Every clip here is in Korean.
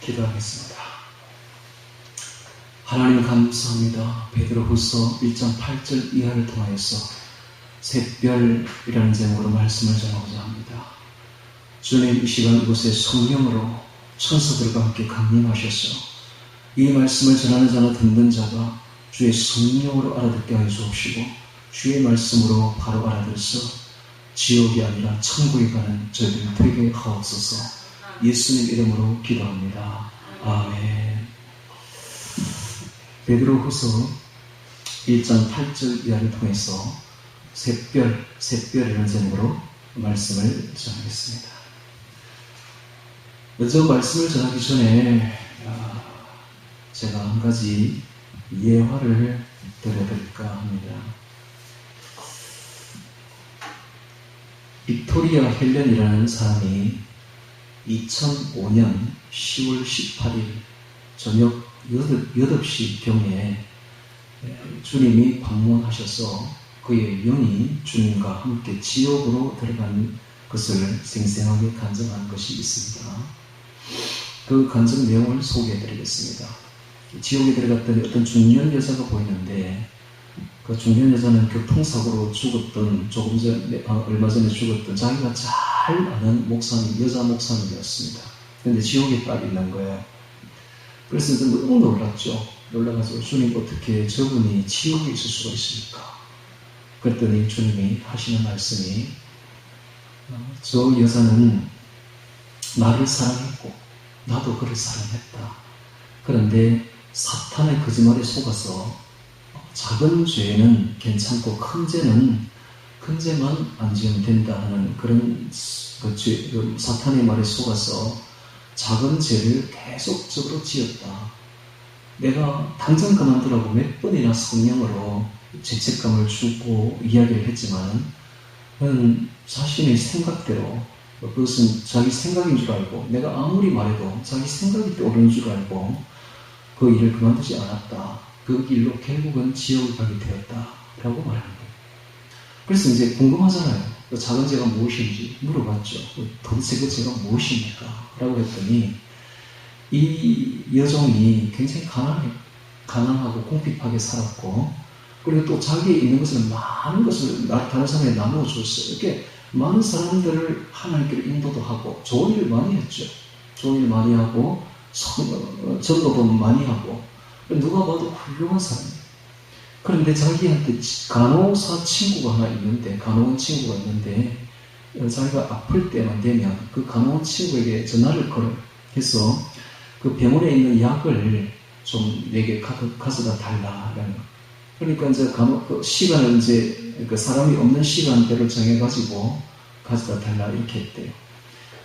기도하겠습니다. 하나님 감사합니다. 베드로후서 1장 8절 이하를 통하여서 샛별이라는 제목으로 말씀을 전하고자 합니다. 주님, 이 시간 이곳에 성령으로 천사들과 함께 강림하셔서 이 말씀을 전하는 자나 듣는 자가 주의 성령으로 알아듣게 하여 주옵시고, 주의 말씀으로 바로 알아들어서 지옥이 아니라 천국에 가는 저희들 되게 하옵소서. 예수님 이름으로 기도합니다. 아멘. 베드로후서 1장 8절 이하를 통해서 샛별이라는 제목으로 말씀을 전하겠습니다. 저 말씀을 전하기 전에 제가 한 가지 예화를 드려볼까 합니다. 빅토리아 헬렌이라는 사람이 2005년 10월 18일 저녁 8시경에 주님이 방문하셔서 그의 영이 주님과 함께 지옥으로 들어간 것을 생생하게 간증한 것이 있습니다. 그 간증 내용을 소개해드리겠습니다. 지옥에 들어갔더니 어떤 중년 여자가 보이는데, 그 중년 여자는 교통사고로 죽었던, 얼마 전에 죽었던 자기가 잘 아는 목사님, 여자 목사님이었습니다. 그런데 지옥에 빠져 있는 거예요. 그래서 너무 놀랐죠. 놀라가지고 주님, 어떻게 저분이 지옥에 있을 수가 있습니까? 그랬더니 주님이 하시는 말씀이, 저 여자는 나를 사랑했고 나도 그를 사랑했다. 그런데 사탄의 거짓말에 속아서 작은 죄는 괜찮고 큰 죄만 안 지으면 된다 하는 그런 사탄의 말에 속아서 작은 죄를 계속적으로 지었다. 내가 당장 그만두라고 몇 번이나 성령으로 죄책감을 주고 이야기를 했지만, 그는 자신의 생각대로, 그것은 자기 생각인 줄 알고, 내가 아무리 말해도 자기 생각이 옳은 줄 알고 그 일을 그만두지 않았다. 그 길로 결국은 지옥을 가게 되었다 라고 말하는 거예요. 그래서 이제 궁금하잖아요. 그 작은 죄가 무엇인지 물어봤죠. 도대체 그 죄가 무엇입니까? 라고 했더니 이 여종이 굉장히 가난하고 궁핍하게 살았고, 그리고 또 자기에 있는 것을 많은 것을 다른 사람에게 나누어 줬어요. 이렇게 많은 사람들을 하나님께로 인도도 하고 좋은 일을 많이 했죠. 좋은 일 많이 하고 전도도 많이 하고, 누가 봐도 훌륭한 사람이에요. 그런데 자기한테 간호사 친구가 하나 있는데, 간호원 친구가 있는데, 자기가 아플 때만 되면 그 간호원 친구에게 전화를 해서 그 병원에 있는 약을 좀 내게 가져다 달라라는 거. 그러니까 이제 그 시간을 이제 그 사람이 없는 시간대를 정해가지고 가져다 달라 이렇게 했대요.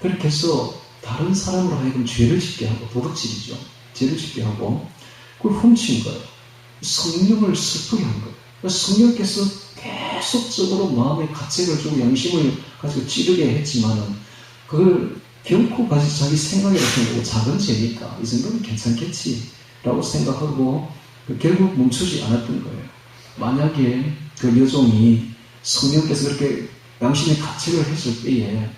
그렇게 해서 다른 사람으로 하여금 죄를 짓게 하고, 도둑질이죠. 죄를 짓게 하고 그걸 훔친 거예요. 성령을 슬프게 한 거예요. 성령께서 계속적으로 마음에 가책을 주고 양심을 가지고 찌르게 했지만은 그걸 결코 자기 생각이라고 생각하고, 작은 죄니까 이 정도면 괜찮겠지 라고 생각하고 결국 멈추지 않았던 거예요. 만약에 그 여종이 성령께서 그렇게 양심의 가책을 했을 때에,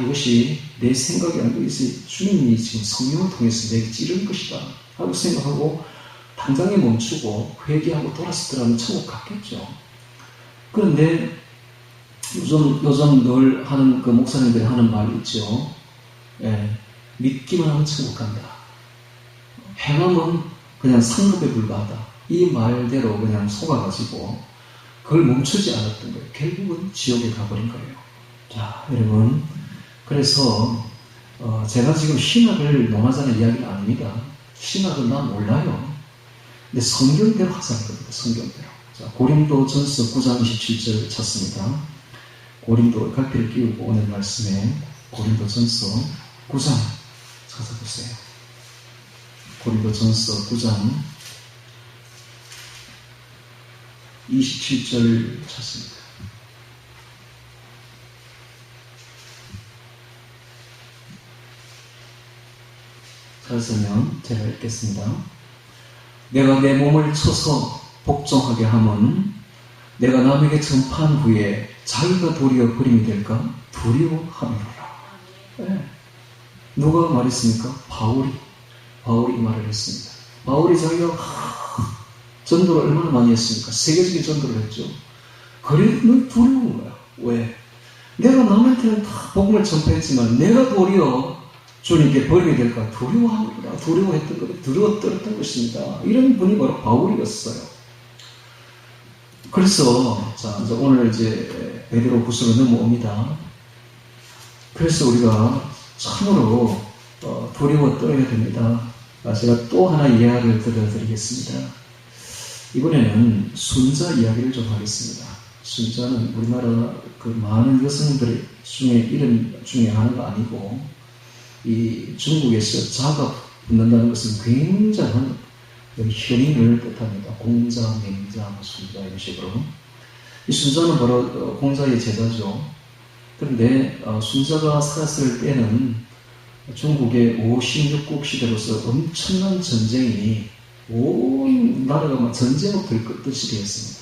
이것이 내 생각이 아니고 주님이 지금 성령을 통해서 내게 찌른 것이다 하고 생각하고 당장에 멈추고 회개하고 돌았었더라면 천국 갔겠죠. 그런데 요즘 늘 하는 그 목사님들이 하는 말 있죠. 믿기만 하면 천국 간다. 행함은 그냥 상급에 불과하다. 이 말대로 그냥 속아가지고 그걸 멈추지 않았던 거예요. 결국은 지옥에 가버린 거예요. 자, 여러분, 그래서 제가 지금 신학을 논하자는 이야기는 아닙니다. 신학은 난 몰라요. 근데 성경대로 하자는 겁니다. 성경대로. 자, 고린도전서 9장 27절 찾습니다. 고린도 갈피를 끼우고 오늘 말씀에 고린도전서 9장 찾아보세요. 고린도전서 9장 27절 찾습니다. 찾으면 제가 읽겠습니다. 내가 내 몸을 쳐서 복종하게 함은 내가 남에게 전파한 후에 자기가 도리어 버림이 될까 두려워함이로라. 네. 누가 말했습니까? 바울이. 바울이 이 말을 했습니다. 바울이 자기가 전도를 얼마나 많이 했습니까? 세계적인 전도를 했죠. 그래도 두려운 거야. 왜? 내가 남한테는 다 복음을 전파했지만 내가 도리어 주님께 버리게 될까 두려워합니다. 두려워했던 것, 두려웠던 것입니다. 이런 분이 바로 바울이었어요. 그래서 자 이제 오늘 이제 베드로후서로 넘어옵니다. 그래서 우리가 참으로 두려워 떨어야 됩니다. 제가 또 하나 이야기를 들려드리겠습니다. 이번에는 순자 이야기를 좀 하겠습니다. 순자는 우리나라 그 많은 여성들 중에 이름 중에 하나가 아니고 이 중국에서 자가 붙는다는 것은 굉장한 현인을 뜻합니다. 공자, 맹자, 순자 이런 식으로. 이 순자는 바로 공자의 제자죠. 그런데 순자가 살았을 때는 중국의 56국 시대로서 엄청난 전쟁이 온 나라가 막 전쟁을 들끓듯이 되었습니다.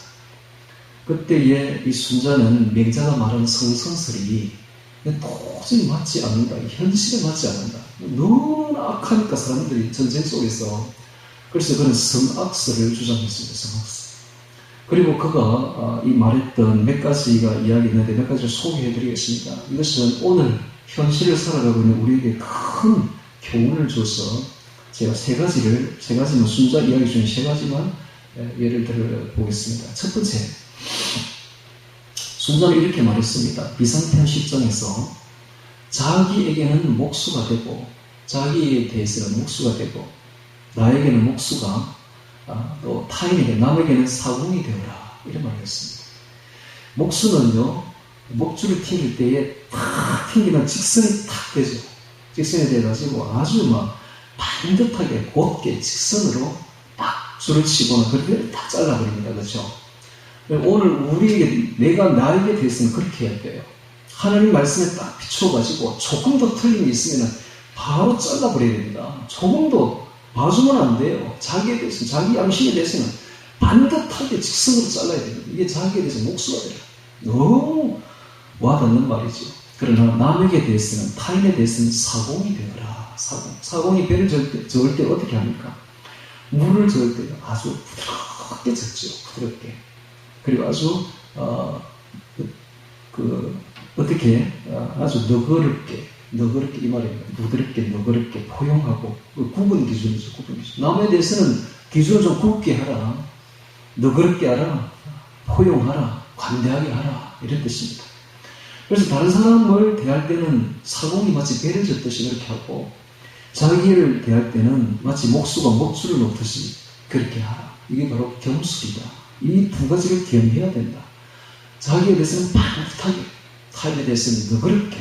그때에 이 순자는 맹자가 말하는 성성설이 도저히 맞지 않는다. 현실에 맞지 않는다. 너무나 악하니까 사람들이 전쟁 속에서 그래서 그는 성악설을 주장했습니다. 성악설. 그리고 그가 이 말했던 몇 가지가 이야기 있는데 몇 가지를 소개해드리겠습니다. 이것은 오늘 현실을 살아가고 있는 우리에게 큰 교훈을 줘서 제가 세 가지는 순자 이야기 중에 세 가지만 예를 들어 보겠습니다. 첫 번째, 순자는 이렇게 말했습니다. 비상편 10장에서 자기에게는 목수가 되고 자기에 대해서는 목수가 되고 나에게는 목수가 또 타인에게 남에게는 사공이 되어라 이런 말을 했습니다. 목수는요 목줄을 튕길 때에 탁 튕기면 직선이 탁 되죠. 직선이 돼가지고 아주 막 반듯하게 곧게 직선으로 딱 줄을 치거나 그렇게 딱 잘라버립니다. 그렇죠? 오늘 우리에게 나에게 대해서는 그렇게 해야 돼요. 하나님 말씀에 딱 비춰가지고 조금 더 틀림이 있으면 바로 잘라버려야 됩니다. 조금 더 봐주면 안 돼요. 자기에 대해서는, 자기 양심에 대해서는 반듯하게 직선으로 잘라야 됩니다. 이게 자기에 대해서 목수가 돼요. 너무 와닿는 말이죠. 그러나 남에게 대해서는, 타인에 대해서는 사공이 되어라. 사공이 배를 저을 때 어떻게 합니까? 물을 저을 때 아주 부드럽게 젓죠. 부드럽게. 그리고 아주 어떻게 아주 너그럽게 이 말입니다. 부드럽게 너그럽게 포용하고 굽은 기준이죠. 굽은 기준. 남에 대해서는 기준을 좀 굽게 하라. 너그럽게 하라. 포용하라. 관대하게 하라. 이런 뜻입니다. 그래서 다른 사람을 대할 때는 사공이 마치 배를 젓듯이 그렇게 하고 자기를 대할 때는 마치 목수가 목줄을 놓듯이 그렇게 하라. 이게 바로 겸술이다. 이 두 가지를 겸해야 된다. 자기에 대해서는 반듯하게, 타인에 대해서는 너그럽게,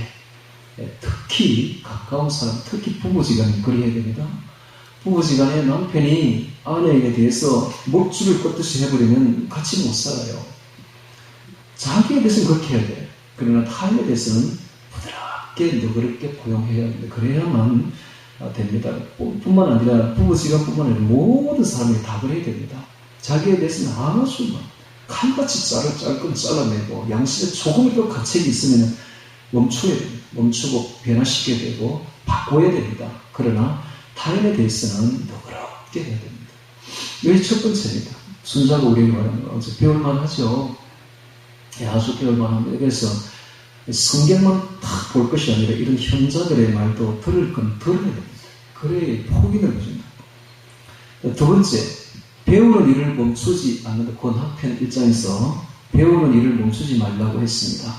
특히 가까운 사람, 특히 부부지간에 그래야 됩니다. 부부지간에 남편이 아내에게 대해서 목줄을 꺾듯이 해버리면 같이 못 살아요. 자기에 대해서는 그렇게 해야 돼요. 그러나 타인에 대해서는 부드럽게 너그럽게 포용해야 합니다. 그래야만 됩니다. 뿐만 아니라 부부지간뿐만 아니라 모든 사람이 다 그래야 됩니다. 자기에 대해서는 아주 칼같이 잘라내고 양심에 조금이라도 가책이 있으면 멈춰야 됩니다. 멈추고 변화시켜야 되고 바꿔야 됩니다. 그러나 타인에 대해서는 너그럽게 해야 됩니다. 이게 첫 번째입니다. 순자가 우리에게 말하는 거 배울만 하죠. 아주 배울만 합니다. 그래서 성경만 딱 볼 것이 아니라 이런 현자들의 말도 들을 건 들어야 됩니다. 그래야 폭이 넓어진다. 두 번째, 배우는 일을 멈추지 않는다. 권학편 1장에서 배우는 일을 멈추지 말라고 했습니다.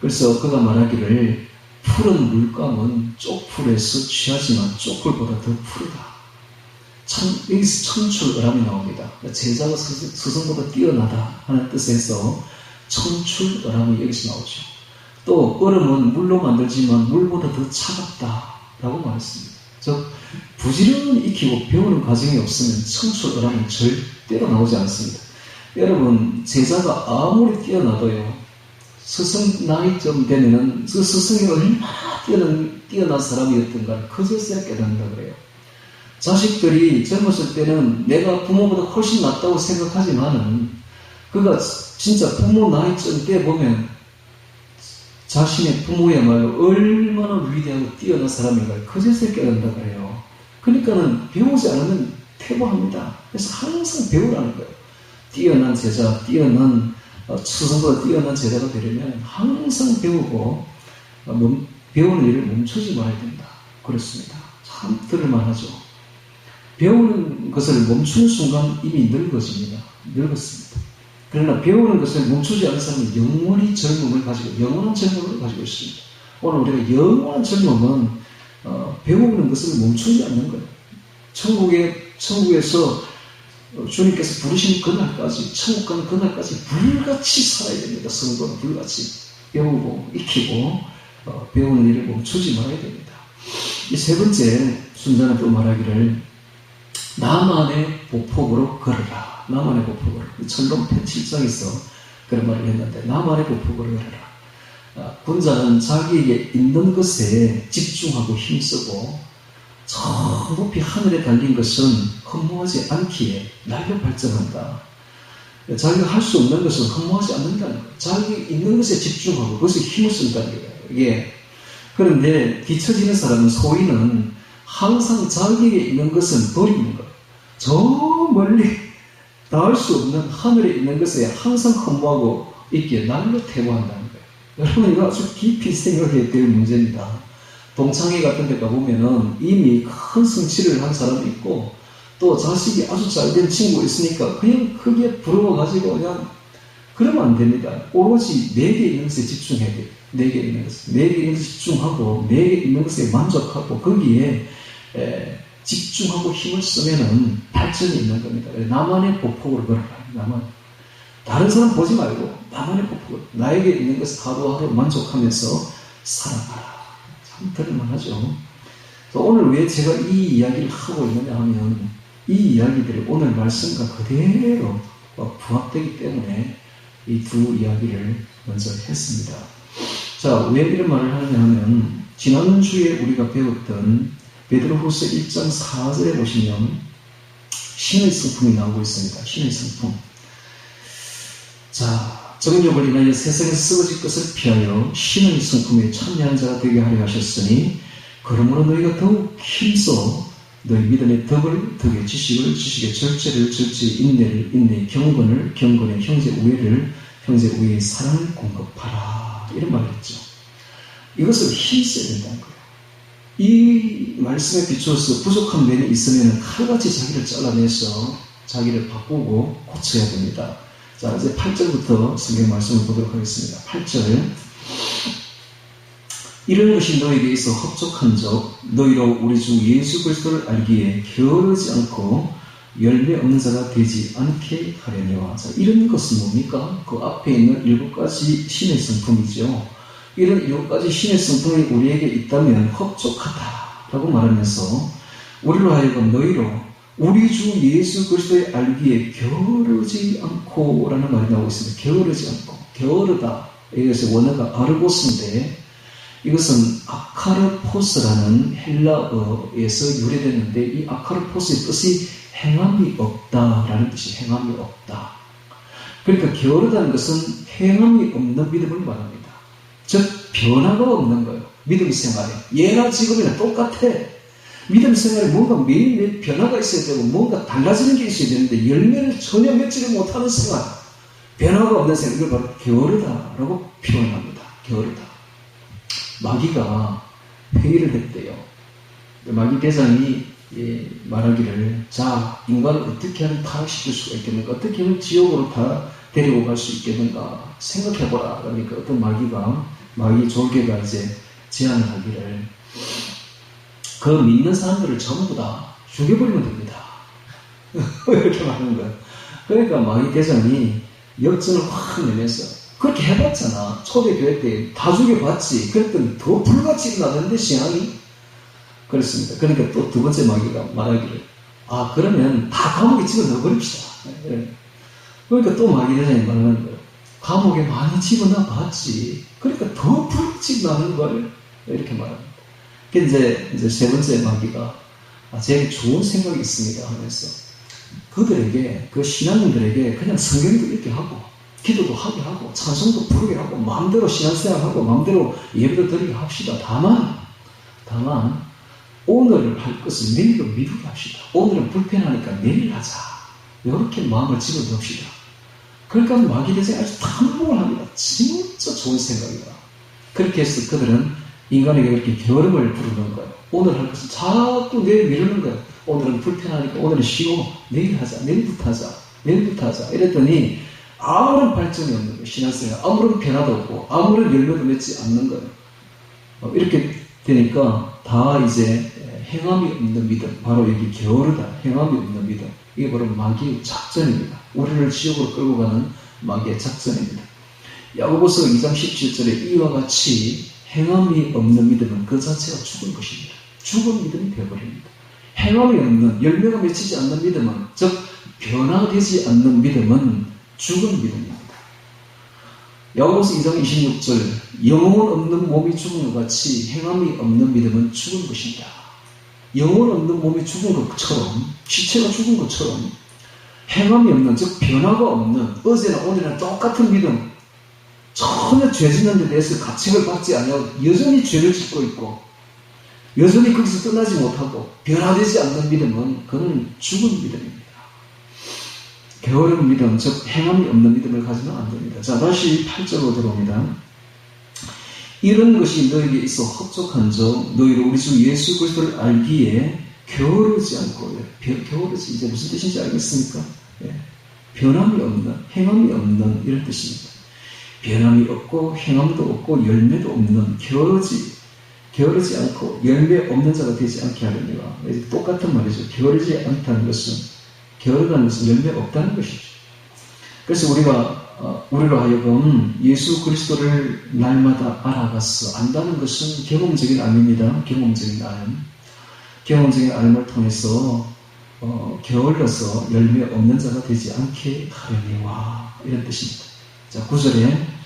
그래서 그가 말하기를 푸른 물감은 쪽풀에서 취하지만 쪽풀보다 더 푸르다. 여기서 청출어람이 나옵니다. 제자가 스승보다 뛰어나다 하는 뜻에서 청출어람이 여기서 나오죠. 또 얼음은 물로 만들지만 물보다 더 차갑다라고 말했습니다. 즉 부지런히 익히고 배우는 과정이 없으면 청출어람은 절대로 나오지 않습니다. 여러분 제자가 아무리 뛰어나도요 스승 나이쯤 되면은 그 스승이 얼마나 뛰어난 사람이었던가 그제서야 깨닫는다 그래요. 자식들이 젊었을 때는 내가 부모보다 훨씬 낫다고 생각하지만은 그가 진짜 부모 나이쯤 때 보면 자신의 부모야말로 얼마나 위대하고 뛰어난 사람인가 그제서야 깨닫는다 그래요. 그러니까는 배우지 않으면 퇴보합니다. 그래서 항상 배우라는 거예요. 뛰어난 제자, 뛰어난 스승보다 뛰어난 제자가 되려면 항상 배우고 배우는 일을 멈추지 말아야 된다. 그렇습니다. 참 들을만하죠. 배우는 것을 멈추는 순간 이미 늙어집니다. 늙었습니다. 그러나 배우는 것을 멈추지 않은 사람은 영원히 젊음을 가지고 영원한 젊음을 가지고 있습니다. 오늘 우리가 영원한 젊음은 배우는 것을 멈추지 않는 거예요. 천국에서 주님께서 부르신 그날까지, 천국 가는 그날까지 불같이 살아야 됩니다. 성도는 불같이 배우고 익히고 배우는 일을 멈추지 말아야 됩니다. 이 세 번째 순자는 또 말하기를 나만의 보폭으로 걸어라. 나만의 보폭으로. 철론 7장에서 그런 말을 했는데 나만의 보폭으로 걸어라. 군자는 자기에게 있는 것에 집중하고 힘쓰고 저 높이 하늘에 달린 것은 허무하지 않기에 날로 발전한다. 자기가 할 수 없는 것은 허무하지 않는다는 거예요. 자기 있는 것에 집중하고 그것에 힘을 쓴다는 거예요. 이게 그런데 뒤처지는 사람은 소인은 항상 자기에게 있는 것은 버리는 거예요. 저 멀리 닿을 수 없는 하늘에 있는 것에 항상 허무하고 있기에 날로 퇴보한다는 거예요. 여러분 이거 아주 깊이 생각해야 될 문제입니다. 동창회 같은 데 가보면은 이미 큰 성취를 한 사람이 있고 또 자식이 아주 잘된 친구가 있으니까 그냥 크게 부러워가지고 그냥 그러면 안 됩니다. 오로지 내게 있는 것에 집중해야 돼요. 내게 있는 것에 집중하고 내게 있는 것에 만족하고 거기에 집중하고 힘을 쓰면은 발전이 있는 겁니다. 나만의 보폭으로 걸어라. 다른 사람 보지 말고 나만의 보폭으로 나에게 있는 것을 하루하루 만족하면서 살아가라. 참 들을만하죠. 오늘 왜 제가 이 이야기를 하고 있느냐 하면 이 이야기들이 오늘 말씀과 그대로 부합되기 때문에 이 두 이야기를 먼저 했습니다. 자, 왜 이런 말을 하느냐 하면 지난주에 우리가 배웠던 베드로후서 1장 4절에 보시면 신의 성품이 나오고 있습니다. 신의 성품. 자, 정욕을 인하여 세상에서 썩어질 것을 피하여 신의 성품에 참여한 자가 되게 하려 하셨으니 그러므로 너희가 더욱 힘써 너희 믿음의 덕의 지식의 절제를 인내를 인내의 경건을 경건의 형제 우애의 사랑을 공급하라. 이런 말을 했죠. 이것을 힘써야 된다는 거예요. 이 말씀에 비추어서 부족한 면이 있으면 칼같이 자기를 잘라내서 자기를 바꾸고 고쳐야 됩니다. 자, 이제 8절부터 성경 말씀을 보도록 하겠습니다. 8절. 이런 것이 너에게 있어 흡족한 적 너희로 우리 주 예수 그리스도를 알기에 게으르지 않고 열매 없는 자가 되지 않게 하려니와. 자, 이런 것은 뭡니까? 그 앞에 있는 7가지 신의 성품이죠. 이런 7가지 신의 성품이 우리에게 있다면 흡족하다라고 말하면서 우리로 하여금 너희로 우리 주 예수 그리스도의 알기에 게으르지 않고 라는 말이 나오고 있습니다. 게으르지 않고. 게으르다. 이것의 원어가 아르고스인데 이것은 아카르포스라는 헬라어에서 유래됐는데 이 아카르포스의 뜻이 행함이 없다라는 뜻이 행함이 없다. 그러니까 게으르다는 것은 행함이 없는 믿음을 말합니다. 즉 변화가 없는 거예요. 믿음 생활에. 예나 지금이나 똑같아. 믿음 생활에 뭔가 매일매일 변화가 있어야 되고 뭔가 달라지는 게 있어야 되는데 열매를 전혀 맺지를 못하는 생활, 변화가 없는 생활, 이걸 바로 게으르다라고 표현합니다. 게으르다. 마귀가 회의를 했대요. 마귀 대장이 말하기를 자, 인간을 어떻게 하면 타락시킬 수가 있겠는가, 어떻게 하면 지옥으로 다 데리고 갈 수 있겠는가 생각해보라. 그러니까 어떤 마귀 졸개가 이제 제안을 하기를 그 믿는 사람들을 전부 다 죽여버리면 됩니다. 이렇게 말하는 거예요. 그러니까 마귀 대장이 역전을 확 내면서 그렇게 해봤잖아. 초대교회 때 다 죽여봤지. 그랬더니 더 불같이 일어나는데 신앙이. 그렇습니다. 그러니까 또 두 번째 마귀가 말하기를 그러면 다 감옥에 집어넣어버립시다. 그러니까 또 마귀 대장이 말하는 거예요. 감옥에 많이 집어넣어 봤지. 그러니까 더 불같이 일어나는 걸 이렇게 말합니다. 이제 세 번째 마귀가 제게 좋은 생각이 있습니다 하면서 그들에게, 그 신앙인들에게 그냥 성경도 읽게 하고 기도도 하게 하고 찬송도 부르게 하고 마음대로 신앙생활하고 마음대로 예배도 드리게 합시다. 다만 오늘 할 것을 내일로 미루게 합시다. 오늘은 불편하니까 내일 하자. 이렇게 마음을 집어넣읍시다. 그러니까 마귀 대장이 아주 탐복을 합니다. 진짜 좋은 생각이다. 그렇게 해서 그들은 인간에게 그렇게 겨름을 부르는 거예요. 오늘 할 것을 자꾸 내일 미루는 거예요. 오늘은 불편하니까 오늘은 쉬고 내일 하자. 내일부터 하자. 내일부터 하자. 이랬더니 아무런 발전이 없는 거예요. 신앙생활. 아무런 변화도 없고 아무런 열매도 맺지 않는 거예요. 이렇게 되니까 다 이제 행함이 없는 믿음. 바로 여기 게으르다. 행함이 없는 믿음. 이게 바로 마귀의 작전입니다. 우리를 지옥으로 끌고 가는 마귀의 작전입니다. 야고보서 2장 17절에 이와 같이 행함이 없는 믿음은 그 자체가 죽은 것입니다. 죽은 믿음이 되어버립니다. 행함이 없는, 열매가 맺히지 않는 믿음은, 즉 변화되지 않는 믿음은 죽은 믿음입니다. 야고보서 2장 26절 영혼 없는 몸이 죽은 것 같이 행함이 없는 믿음은 죽은 것입니다. 영혼 없는 몸이 죽은 것처럼, 시체가 죽은 것처럼 행함이 없는, 즉 변화가 없는, 어제나 오늘이나 똑같은 믿음, 전혀 죄 짓는 데 대해서 가책을 받지 않냐고 여전히 죄를 짓고 있고 여전히 거기서 떠나지 못하고 변화되지 않는 믿음은 그는 죽은 믿음입니다. 게으른 믿음, 즉 행함이 없는 믿음을 가지면 안 됩니다. 자, 다시 8절로 들어옵니다. 이런 것이 너에게 있어 헛족한즉 너희로 우리 주 예수 그리스도를 알기에 게으르지 않고, 게으르지 이제 무슨 뜻인지 알겠습니까? 변함이 없는, 행함이 없는 이런 뜻입니다. 변함이 없고 행함도 없고 열매도 없는, 게으르지 않고 열매 없는 자가 되지 않게 하려니와. 똑같은 말이죠. 게으르지 않다는 것은, 게으르다는 것은 열매가 없다는 것이죠. 그래서 우리로 하여금 예수 그리스도를 날마다 알아가서 안다는 것은 경험적인 암입니다. 경험적인 암을 통해서 게을러서 열매 없는 자가 되지 않게 하려니와, 이런 뜻입니다. 자, 9절에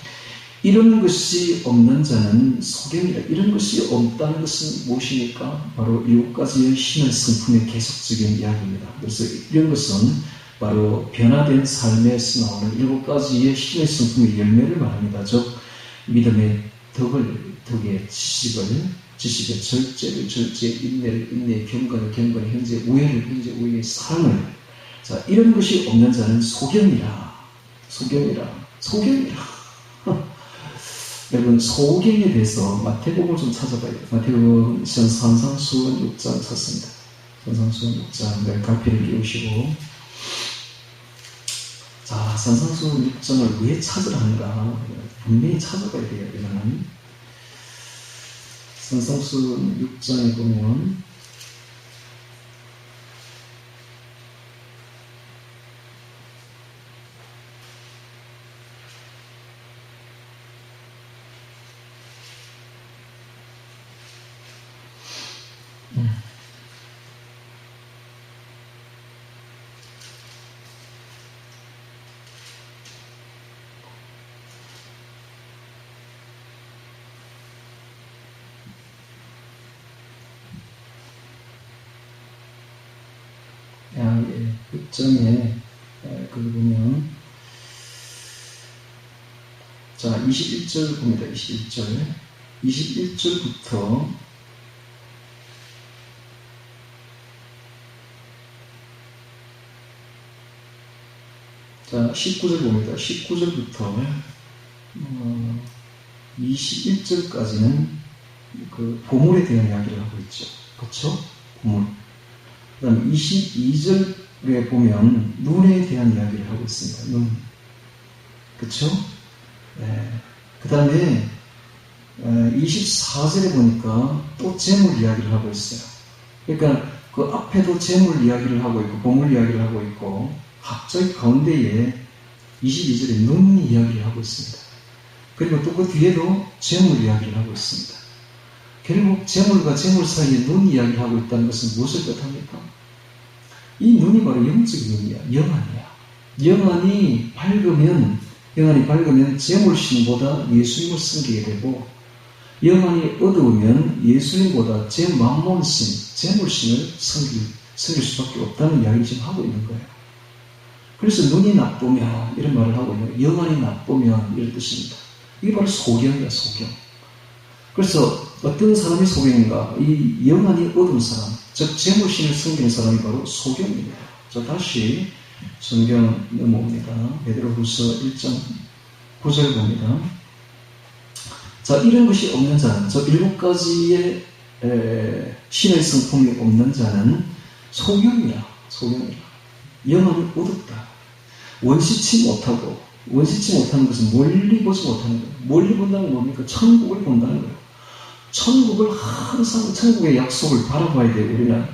이런 것이 없는 자는 소경이라. 이런 것이 없다는 것은 무엇입니까? 바로 7가지의 신의 성품의 계속적인 이야기입니다. 그래서 이런 것은 바로 변화된 삶에서 나오는 7가지의 신의 성품의 열매를 말합니다. 즉 믿음의 덕의 지식의 절제, 인내의 경건의 현재 우애의 사랑을. 자, 이런 것이 없는 자는 소경이라. 여러분, 소경에 대해서 마태복음을 좀 찾아봐야 돼요. 마태복음 산상수훈 6장 찾습니다. 산상수훈 6장, 네, 갈피를 끼우시고. 자, 산상수훈 6장을 왜 찾으라는가? 분명히 찾아봐야 돼요. 이거는 산상수훈 6장에 보면 입장에 거기 보면, 자, 21절 봅니다. 21절부터 자, 19절 봅니다. 19절부터 21절까지는 그 보물에 대한 이야기를 하고 있죠. 그렇죠? 보물. 그 다음에 22절에 보면 눈에 대한 이야기를 하고 있습니다. 눈. 그쵸? 네. 그 다음에 24절에 보니까 또 재물 이야기를 하고 있어요. 그러니까 그 앞에도 재물 이야기를 하고 있고 보물 이야기를 하고 있고 갑자기 가운데에 22절에 눈 이야기를 하고 있습니다. 그리고 또 그 뒤에도 재물 이야기를 하고 있습니다. 결국 재물과 재물 사이에 눈 이야기를 하고 있다는 것은 무엇을 뜻합니까? 이 눈이 바로 영적인 눈이야. 영안이 밝으면 재물신보다 예수님을 섬기게 되고, 영안이 어두우면 예수님보다 제 만몬신, 재물신을 섬길 수밖에 없다는 이야기를 지금 하고 있는 거예요. 그래서 눈이 나쁘면, 이런 말을 하고 있는 거예요. 영안이 나쁘면, 이런 뜻입니다. 이게 바로 소경이야, 소경. 그래서 어떤 사람이 소경인가? 이 영안이 어두운 사람, 즉 재물신을 섬기는 사람이 바로 소경입니다. 자, 다시 성경 넘어옵니다. 베드로후서 1장 9절 봅니다. 자, 이런 것이 없는 자는, 저 7가지의 신의 성품이 없는 자는 소경이라. 영안이 어둡다. 원시치 못하고, 원시치 못하는 것은 멀리 보지 못하는 거예요. 멀리 본다는 건 뭡니까? 천국을 본다는 거예요. 천국을 항상, 천국의 약속을 바라봐야 돼요, 우리는.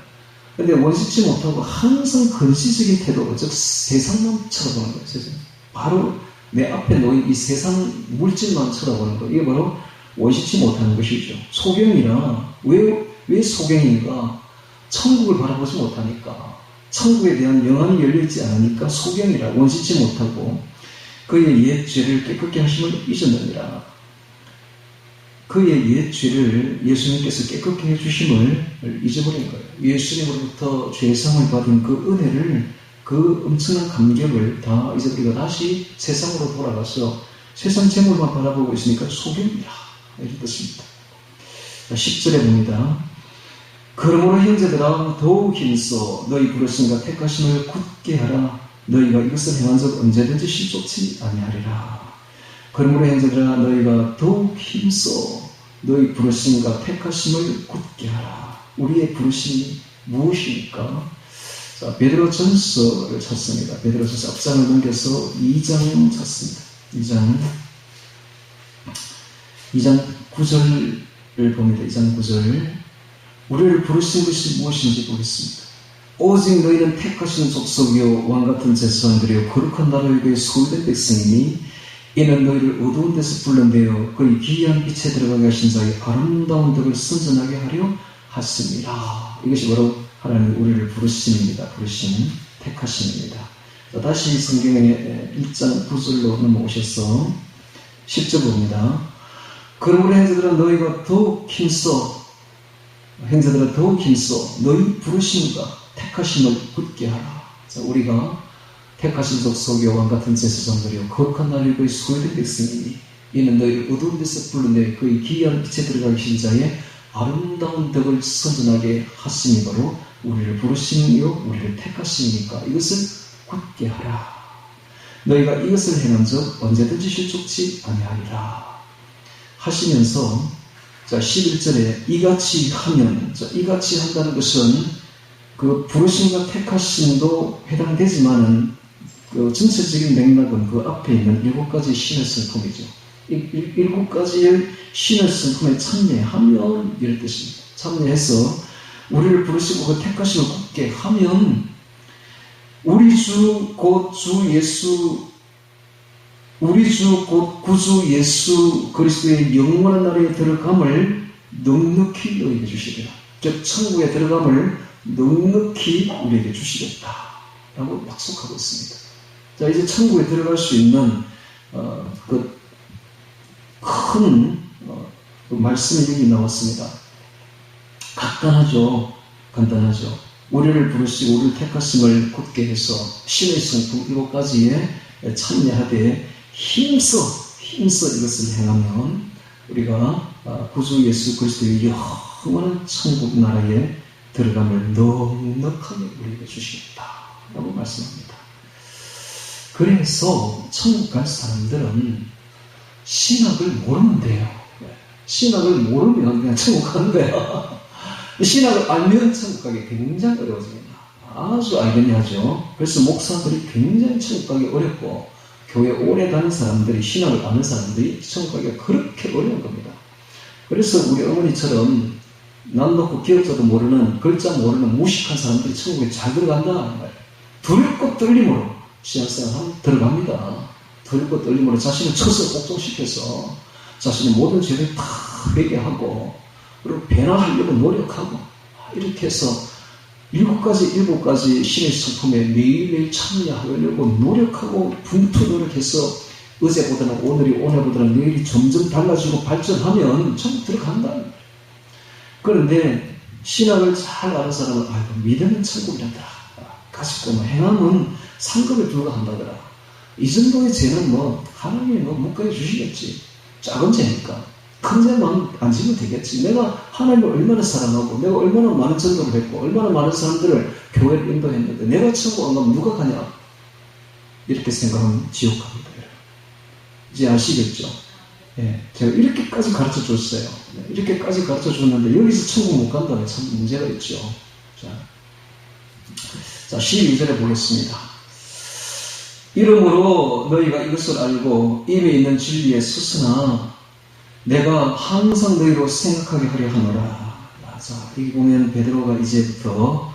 근데 원시치 못하고 항상 근시적인 태도, 즉 세상만 쳐다보는 거예요. 세상. 바로 내 앞에 놓인 이 세상 물질만 쳐다보는 거예요. 이게 바로 원시치 못하는 것이죠. 소경이라. 왜 소경인가? 천국을 바라보지 못하니까. 천국에 대한 영안이 열려있지 않으니까 소경이라. 원시치 못하고 그의 옛 죄를 깨끗게 하심을 잊었느니라. 그의 옛 죄를 예수님께서 깨끗게 해주심을 잊어버린 거예요. 예수님으로부터 죄상을 받은 그 은혜를, 그 엄청난 감격을 다 잊어버리고 다시 세상으로 돌아가서 세상 재물만 바라보고 있으니까 소경이라. 이렇게 뜻입니다. 10절에 봅니다. 그러므로 형제들아 더욱 힘써 너희 부르심과 택하심을 굳게 하라. 너희가 이것을 행한 적 언제든지 실족치 아니하리라. 그러므로 형제들아 너희가 더욱 힘써 너희 부르심과 택하심을 굳게 하라. 우리의 부르심이 무엇입니까? 자, 베드로전서를 찾습니다. 베드로전서 앞장을 넘겨서 2장 찾습니다. 2장 9절을 봅니다. 2장 9절. 우리를 부르신 것이 무엇인지 보겠습니다. 오직 너희는 택하신 족속이요 왕같은 제사장들이요 거룩한 나라에게 소유된 백성이니 이는 너희를 어두운 데서 불러내어 그의 기이한 빛에 들어가게 하신 자의 아름다운 덕을 선전하게 하려 하십니다. 이것이 바로 하나님 우리를 부르심입니다. 부르심, 택하심입니다. 다시 성경의 1장 9절로 넘어오셔서 10절 봅니다. 그러므로 형제들아 너희가 더욱 힘써 너희 부르심과 택하심을 굳게 하라. 자, 우리가 택하신 족속 여호와 같은 제사장들이요 거룩한 나라의 소유된 백성이니 이는 너희를 어두운 데서 불러내 그의 기이한 빛에 들어가 계신 자의 아름다운 덕을 선전하게 하심이 바로 우리를 부르심이요 우리를 택하심이니까 이것을 굳게 하라. 너희가 이것을 행한 적 언제든지 실족치 아니하리라 하시면서 자 11절에 이같이 하면, 자, 이같이 한다는 것은 그 부르심과 택하심도 해당되지만은 그 전체적인 맥락은 그 앞에 있는 7가지 신의 성품이죠. 7가지의 신의 성품에 참여하면 이럴 뜻입니다. 참여해서 우리를 부르시고 그 택하심을 굳게 하면 우리 주 곧 구주 예수 그리스도의 영원한 나라에 들어감을 넉넉히 너희에게 주시리라. 즉 천국에 들어감을 넉넉히 우리에게 주시겠다 라고 약속하고 있습니다. 자, 이제 천국에 들어갈 수 있는 그 큰 말씀이 여기 나왔습니다. 간단하죠. 우리를 부르시고 우리를 택하심을 굳게 해서 신의 성품 7가지에 참여하되 힘써 이것을 행하면 우리가 구주 예수 그리스도의 영원한 천국 나라에 들어감을 넉넉하게 우리에게 주시겠다 라고 말씀합니다. 그래서 천국 갈 사람들은 신학을 모르면 돼요. 신학을 모르면 그냥 천국 가는 거야. 신학을 알면 천국 가기 굉장히 어려워집니다. 아주 알겠냐죠. 그래서 목사들이 굉장히 천국 가기 어렵고 교회 오래 다닌 사람들이, 신학을 아는 사람들이 천국 가기가 그렇게 어려운 겁니다. 그래서 우리 어머니처럼 난 놓고 기억자도 모르는, 글자 모르는 무식한 사람들이 천국에 잘 들어간다는 거예요. 두렵고 떨림으로 신앙생활 들어갑니다. 두렵고 떨림으로 자신을 쳐서 복종시켜서 자신의 모든 죄를 다 회개하고 그리고 변화하려고 노력하고 이렇게 해서 7가지 신의 성품에 매일매일 참여하려고 노력하고 분투 노력해서 어제보다는 오늘보다는 내일이 점점 달라지고 발전하면 천국 들어간다. 그런데 신학을 잘 아는 사람은 믿으면 천국이란다. 가식고 행함은 상급에 불과한다더라. 이 정도의 죄는 하나님이 묵과해 주시겠지. 작은 죄니까. 큰 죄만 안 지면 되겠지. 내가 하나님을 얼마나 사랑하고 내가 얼마나 많은 전도를 했고 얼마나 많은 사람들을 교회를 인도했는데 내가 천국 안 가면 누가 가냐? 이렇게 생각하면 지옥 갑니다. 이제 아시겠죠? 예, 제가 이렇게까지 가르쳐 줬어요. 이렇게까지 가르쳐 줬는데 여기서 천국 못 간다면 참 문제가 있죠. 자 12절에 보겠습니다. 이러므로 너희가 이것을 알고 이미 있는 진리에 섰으나 내가 항상 너희로 생각하게 하려 하노라. 자, 여기 보면 베드로가 이제부터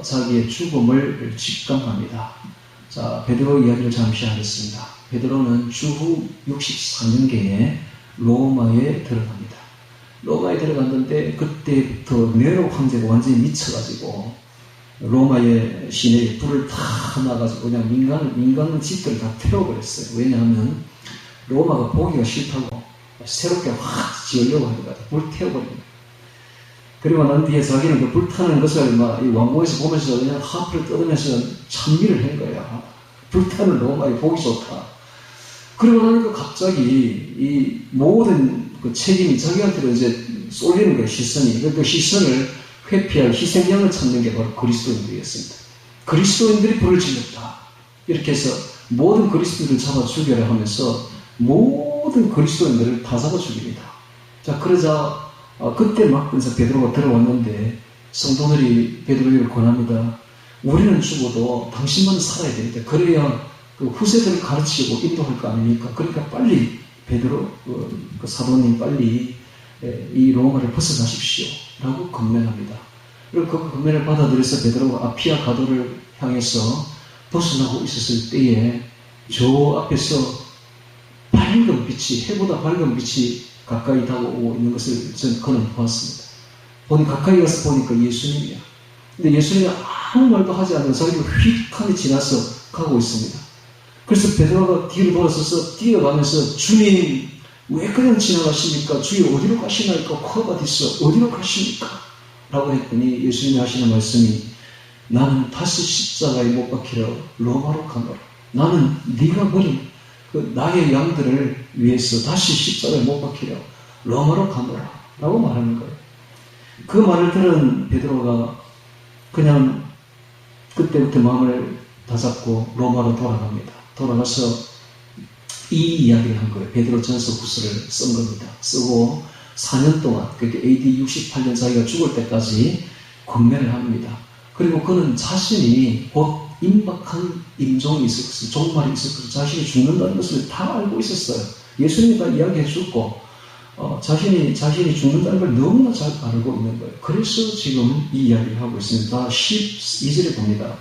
자기의 죽음을 직감합니다. 자, 베드로 이야기를 잠시 하겠습니다. 베드로는 주후 64년경에 로마에 들어갑니다. 로마에 들어갔는데 그때부터 네로 황제가 완전히 미쳐가지고 로마의 시내에 불을 다 놔가지고 그냥 민간 집들을 다 태워버렸어요. 왜냐하면 로마가 보기가 싫다고 새롭게 확 지으려고 하니까 불 태워버립니다. 그리고 난 뒤에 자기는 그 불타는 것을 막 이 왕궁에서 보면서 그냥 하프를 뜯으면서 찬미를 한 거야. 불타는 로마에 보기 좋다. 그리고 나니까 갑자기 이 모든 그 책임이 자기한테로 이제 쏠리는 거예요. 시선이. 그 시선을 회피할 희생양을 찾는 게 바로 그리스도인들이었습니다. 그리스도인들이 불을 질렀다. 이렇게 해서 모든 그리스도인들을 잡아 죽여라 하면서 모든 그리스도인들을 다 잡아 죽입니다. 자, 그러자 그때 막 그래서 베드로가 들어왔는데 성도들이 베드로에게 권합니다. 우리는 죽어도 당신만 살아야 됩니다. 그래야 그 후세들을 가르치고 인도할 거 아닙니까? 그러니까 빨리 베드로 그 사도님 빨리 이 로마를 벗어나십시오 라고 건면합니다. 그리고 그 건면을 받아들여서 베드로가 아피아 가도를 향해서 벗어나고 있었을 때에 저 앞에서 밝은 빛이, 해보다 밝은 빛이 가까이 다가오고 있는 것을 그는 보았습니다. 가까이 가서 보니까 예수님이야. 근데 예수님이 아무 말도 하지 않는 자기가 휙하게 지나서 가고 있습니다. 그래서 베드로가 뒤로 돌아서서 뛰어가면서 주님 왜 그냥 지나가십니까? 주님 어디로 가시나이까? 코바디스 어디로 가십니까? 라고 했더니 예수님이 하시는 말씀이 나는 다시 십자가에 못 박히려 로마로 가노라. 나는 네가 버린 그 나의 양들을 위해서 다시 십자가에 못 박히려 로마로 가노라 라고 말하는 거예요. 그 말을 들은 베드로가 그냥 그때부터 마음을 다잡고 로마로 돌아갑니다. 돌아가서 이 이야기를 한 거예요. 베드로전서 9서를 쓴 겁니다. 쓰고 4년 동안, 그러니까 AD 68년 자기가 죽을 때까지 권면을 합니다. 그리고 그는 자신이 곧 임박한 임종이 있을 것을, 종말이 있을 것을, 자신이 죽는다는 것을 다 알고 있었어요. 예수님이 다 이야기해 줬고 자신이 죽는다는 걸 너무나 잘 알고 있는 거예요. 그래서 지금 이 이야기를 하고 있습니다. 12절에 봅니다.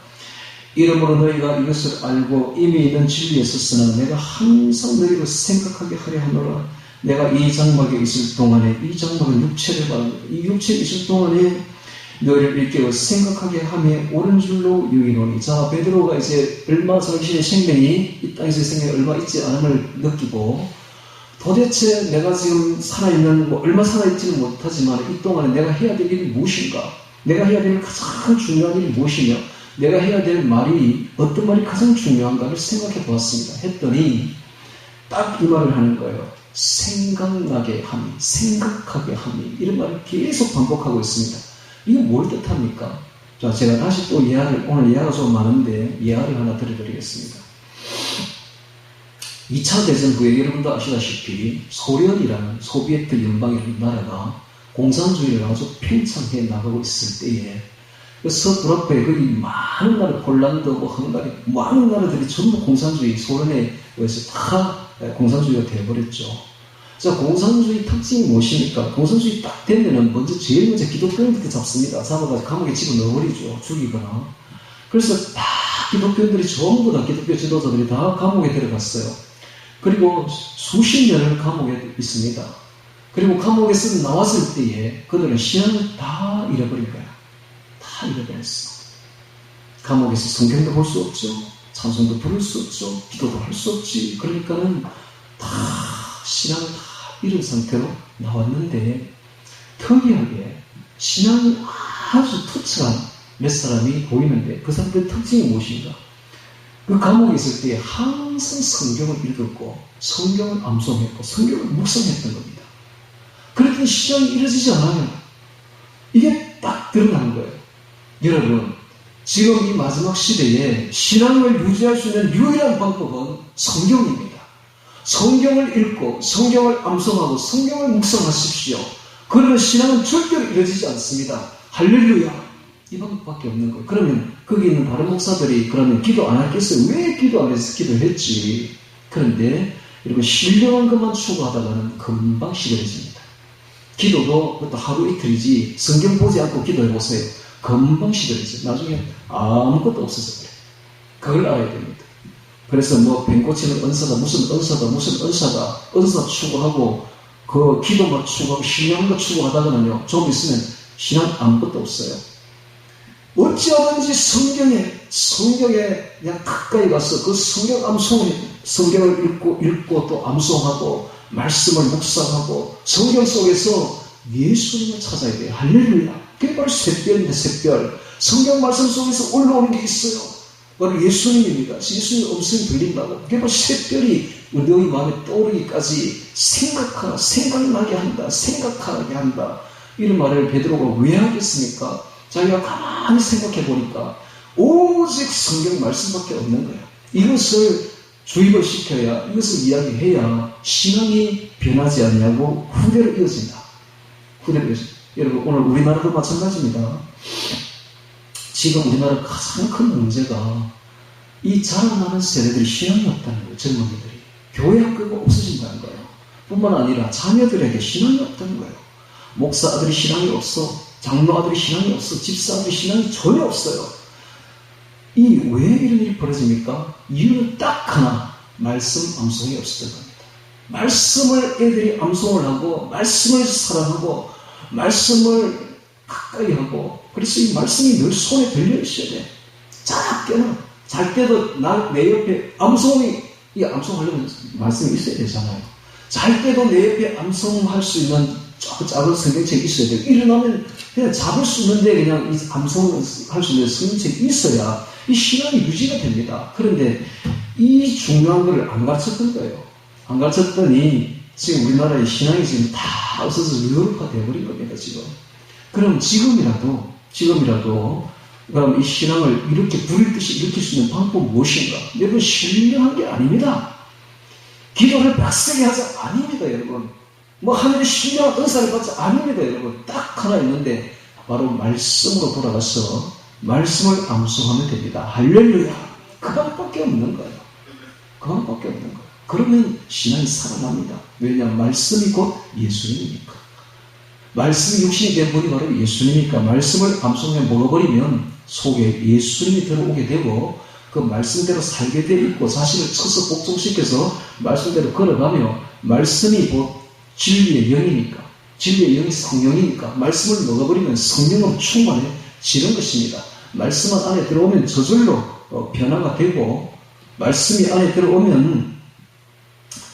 이러므로 너희가 이것을 알고 이미 있는 진리에 섰으나 내가 항상 너희를 생각하게 하려 하노라. 내가 이 장막에 있을 동안에, 이 장막은 육체를 말합니다. 이 육체에 있을 동안에 너희를 일깨워 생각하게 함에 옳은 줄로 여기노니. 자, 베드로가 이제 얼마 자신의 생명이 이 땅에서의 생명이 얼마 있지 않음을 느끼고 도대체 내가 지금 살아있는 얼마 살아있지는 못하지만 이 동안에 내가 해야 될 일이 무엇인가? 내가 해야 될 가장 중요한 일이 무엇이며 내가 해야 될 말이 어떤 말이 가장 중요한가를 생각해 보았습니다. 했더니 딱 이 말을 하는 거예요. 생각나게 함이, 생각하게 함이, 이런 말을 계속 반복하고 있습니다. 이게 뭘 뜻합니까? 자, 제가 다시 또 오늘 예화가 좀 많은데 예화를 하나 드려드리겠습니다. 2차 대전 후에 여러분도 아시다시피 소련이라는 소비에트 연방이라는 나라가 공산주의를 아주 팽창해 나가고 있을 때에 서브로페 거기 많은 나라, 폴란드, 헝가리, 많은 나라들이 전부 공산주의, 소련에 의해서 다 공산주의가 되어버렸죠. 자, 공산주의 특징이 무엇입니까? 공산주의 딱 되면은 제일 먼저 기독교인들한테 잡습니다. 잡아가지고 감옥에 집어넣어버리죠. 죽이거나. 그래서 다 기독교인들이 전부 다 기독교 지도자들이 다 감옥에 들어갔어요. 그리고 수십 년을 감옥에 있습니다. 그리고 감옥에서 나왔을 때에 그들은 신앙을 다 잃어버린 거야. 다 잃어버렸어. 감옥에서 성경도 볼 수 없죠. 찬송도 부를 수 없죠. 기도도 할 수 없지. 그러니까는 다 신앙을 다 잃은 상태로 나왔는데 특이하게 신앙이 아주 투철한 몇 사람이 보이는데 그 사람들의 특징이 무엇인가? 그 감옥에 있을 때 항상 성경을 읽었고 성경을 암송했고 성경을 묵상했던 겁니다. 그런 신앙이 이루어지지 않아요. 이게 딱 드러나는 거예요. 여러분, 지금 이 마지막 시대에 신앙을 유지할 수 있는 유일한 방법은 성경입니다. 성경을 읽고 성경을 암송하고 성경을 묵상하십시오. 그러면 신앙은 절대로 이루어지지 않습니다. 할렐루야. 이 방법밖에 없는 거예요. 그러면 거기 있는 다른 목사들이 그러면 기도 안 하겠어요? 왜 기도 안 해서 기도했지? 그런데 여러분, 신령한 것만 추구하다가는 금방 시들해집니다. 기도도 그것도 하루 이틀이지 성경 보지 않고 기도해보세요. 금방 시들해져요. 나중에 아무것도 없어져 버려요. 그걸 알아야 됩니다. 그래서 뭐 뱅고치는 은사다, 무슨 은사다, 은사 추구하고 그 기도만 추구하고 신령한 것 추구하다가는요, 좀 있으면 신앙 아무것도 없어요. 어찌하든지 성경에 그냥 가까이 가서 그 성경 성경을 읽고 또 암송하고 말씀을 묵상하고 성경 속에서 예수님을 찾아야 돼요. 할렐루야. 그게 바로 샛별인데, 샛별. 성경 말씀 속에서 올라오는 게 있어요. 바로 예수님입니다. 예수님 음성이 들린다고. 그게 바로 샛별이 너희 마음에 떠오르기까지 생각나게 한다. 이런 말을 베드로가 왜 하겠습니까? 자기가 가만히 생각해 보니까 오직 성경 말씀밖에 없는 거예요. 이것을 주입을 시켜야, 이것을 이야기해야 신앙이 변하지 않냐고 후대로 이어진다. 여러분, 오늘 우리나라도 마찬가지입니다. 지금 우리나라 가장 큰 문제가 이 자라나는 세대들이 신앙이 없다는 거예요. 젊은이들이. 교회 학교가 없어진다는 거예요. 뿐만 아니라 자녀들에게 신앙이 없다는 거예요. 목사 아들이 신앙이 없어. 장로 아들이 신앙이 없어. 집사 아들이 신앙이 전혀 없어요. 왜 이런 일이 벌어집니까? 이유는 딱 하나. 말씀 암송이 없었던 겁니다. 말씀을 애들이 암송을 하고, 말씀을 사랑하고, 말씀을 가까이 하고, 그래서 이 말씀이 늘 손에 들려 있어야 돼. 잘 때도 내 옆에 암송하려면 말씀이 있어야 되잖아요. 잘 때도 내 옆에 암송할 수 있는 작은 성경책이 있어야 돼요. 일어나면 그냥 잡을 수 있는데 그냥 암송할 수 있는 성경책이 있어야 이 신앙이 유지가 됩니다. 그런데 이 중요한 것을 안 가르쳤던 거예요. 안 가르쳤더니 지금 우리나라의 신앙이 지금 다 없어서 유럽화 되어버린 겁니다, 지금. 그럼 지금이라도 그럼 이 신앙을 이렇게 부릴 듯이 일으킬 수 있는 방법은 무엇인가? 여러분, 신령한 게 아닙니다. 기도를 빡세게 하자 아닙니다, 여러분. 하늘의 신령한 은사를 받자 아닙니다, 여러분. 딱 하나 있는데 바로 말씀으로 돌아가서 말씀을 암송하면 됩니다. 할렐루야. 그 방법밖에 없는 거예요. 그러면 신앙이 살아납니다. 왜냐하면 말씀이 곧 예수님이니까. 말씀이 육신이 된 분이 바로 예수님이니까 말씀을 암송해 먹어버리면 속에 예수님이 들어오게 되고 그 말씀대로 살게 돼 있고 자신을 쳐서 복종시켜서 말씀대로 걸어가며 말씀이 곧 진리의 영이니까 진리의 영이 성령이니까 말씀을 먹어버리면 성령으로 충만해지는 것입니다. 말씀 안에 들어오면 저절로 변화가 되고 말씀이 안에 들어오면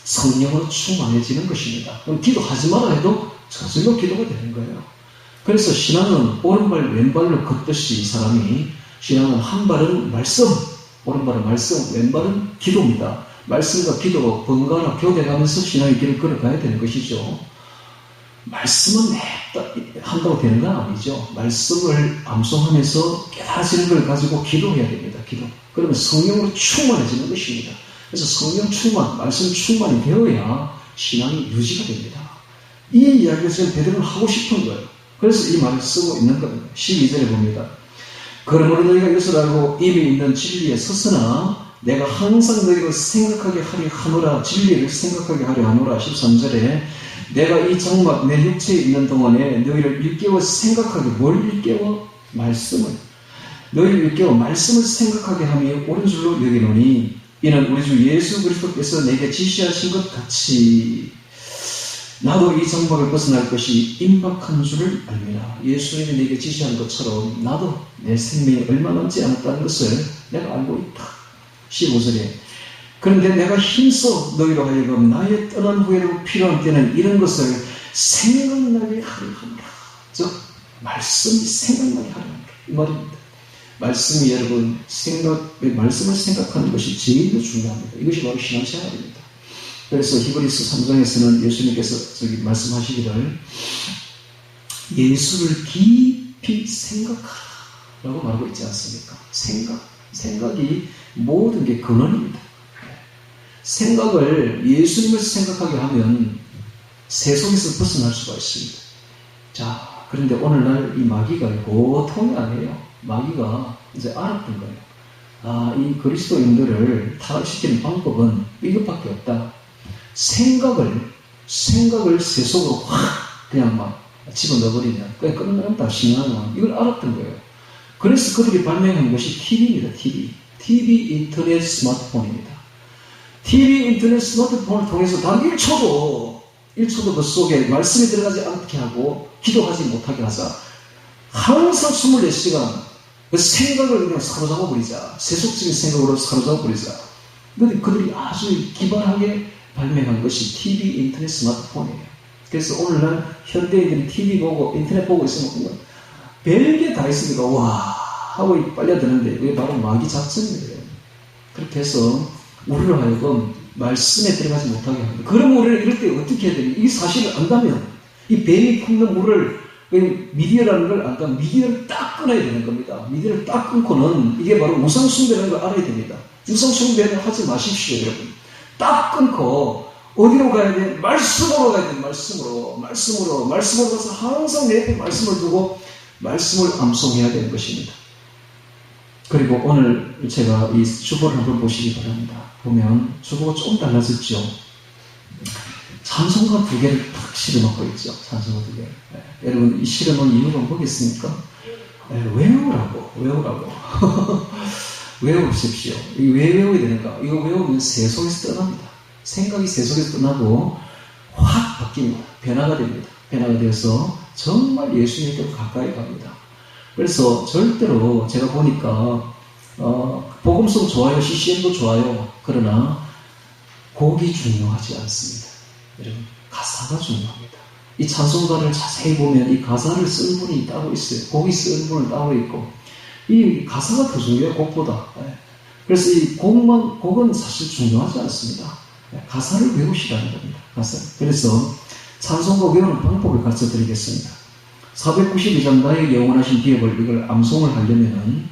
성령으로 충만해지는 것입니다. 그럼 기도하지 마라 해도 저절로 기도가 되는 거예요. 그래서 신앙은 오른발 왼발로 걷듯이 이 사람이 신앙은 한 발은 말씀, 오른발은 말씀, 왼발은 기도입니다. 말씀과 기도가 번갈아 교대하면서 신앙의 길을 걸어가야 되는 것이죠. 말씀은 한다고 되는 건 아니죠. 말씀을 암송하면서 깨달아지는 걸 가지고 기도해야 됩니다. 기도. 그러면 성령으로 충만해지는 것입니다. 그래서 성령 충만, 말씀 충만이 되어야 신앙이 유지가 됩니다. 이 이야기를 지금 베드로는 하고 싶은 거예요. 그래서 이 말을 쓰고 있는 겁니다. 12절에 봅니다. 그러므로 너희가 이것을 알고 이미 있는 진리에 섰으나 내가 항상 너희를 생각하게 하려 하노라. 진리를 생각하게 하려 하노라. 13절에 내가 이 장막 내 육체에 있는 동안에 너희를 일깨워 생각하게. 뭘 일깨워? 말씀을. 너희를 일깨워 말씀을 생각하게 함이 옳은 줄로 여기노니 이는 우리 주 예수 그리스도께서 내게 지시하신 것 같이 나도 이 장막을 벗어날 것이 임박한 줄을 알미라. 예수님이 내게 지시한 것처럼 나도 내 생명이 얼마 남지 않았다는 것을 내가 알고 있다. 15절에 그런데 내가 힘써 너희로 하여금 나의 떠난 후에도 필요한 때는 이런 것을 생각나게 하려 합니다. 즉 말씀이 생각나게 하려 합니다. 이 말입니다. 말씀이 여러분 말씀을 생각하는 것이 제일 중요합니다. 이것이 바로 신앙생활입니다. 그래서 히브리서 3장에서는 예수님께서 저기 말씀하시기를 예수를 깊이 생각하라고 말하고 있지 않습니까? 생각이 모든 게 근원입니다. 생각을 예수님을 생각하게 하면 세속에서 벗어날 수가 있습니다. 자, 그런데 오늘날 이 마귀가 고통이 아니에요. 마귀가 이제 알았던 거예요. 아, 이 그리스도인들을 타락시키는 방법은 이것밖에 없다. 생각을 세속으로 확 그냥 막 집어넣어버리면 그냥 끝난다, 신앙은. 이걸 알았던 거예요. 그래서 그들이 발명한 것이 TV입니다. TV, 인터넷, 스마트폰입니다. TV, 인터넷, 스마트폰을 통해서 단 1초도 그 속에 말씀이 들어가지 않게 하고 기도하지 못하게 하자. 항상 24시간 그 생각을 그냥 사로잡아버리자. 세속적인 생각으로 사로잡아버리자. 그들이 아주 기발하게 발명한 것이 TV, 인터넷, 스마트폰이에요. 그래서 오늘날 현대인들이 TV 보고 인터넷 보고 있으면 별게 다 있으니까 와 하고 빨려드는데 그게 바로 마귀 작전이에요. 그렇게 해서 우리로 하여금 말씀에 들어가지 못하게 합니다. 그럼 우리는 이럴 때 어떻게 해야 되냐? 이 사실을 안다면 이 뱀이 품는 물을 미디어라는 걸 안다면 미디어를 딱 끊어야 되는 겁니다. 미디어를 딱 끊고는 이게 바로 우상숭배라는 걸 알아야 됩니다. 우상숭배는 하지 마십시오, 여러분. 딱 끊고 어디로 가야 돼? 말씀으로 가야 돼. 말씀으로 가서 항상 내 앞에 말씀을 두고 말씀을 암송해야 되는 것입니다. 그리고 오늘 제가 이 주보를 한번 보시기 바랍니다. 보면 주보가 조금 달라졌죠. 찬송가 2개를 딱 실어놓고 있죠. 찬송가 2개. 네. 여러분 이 실어놓은 이유가 뭐겠습니까? 네, 외우라고. 외우십시오. 이거 왜 외워야 되는가? 이거 외우면 세속에서 떠납니다. 생각이 세속에서 떠나고 확 바뀝니다. 변화가 됩니다. 변화가 되어서 정말 예수님께 가까이 갑니다. 그래서 절대로 제가 보니까 복음성 좋아요, CCM도 좋아요. 그러나 곡이 중요하지 않습니다. 여러분 가사가 중요합니다. 이 찬송가를 자세히 보면 이 가사를 쓴 분이 따로 있어요. 곡이 쓴 분은 따로 있고 이 가사가 더 중요해요. 곡보다. 그래서 이 곡은 사실 중요하지 않습니다. 가사를 외우시라는 겁니다. 가사. 그래서 찬송가 외우는 방법을 가르쳐 드리겠습니다. 492장 나의 영원하신 기업을 이걸 암송을 하려면은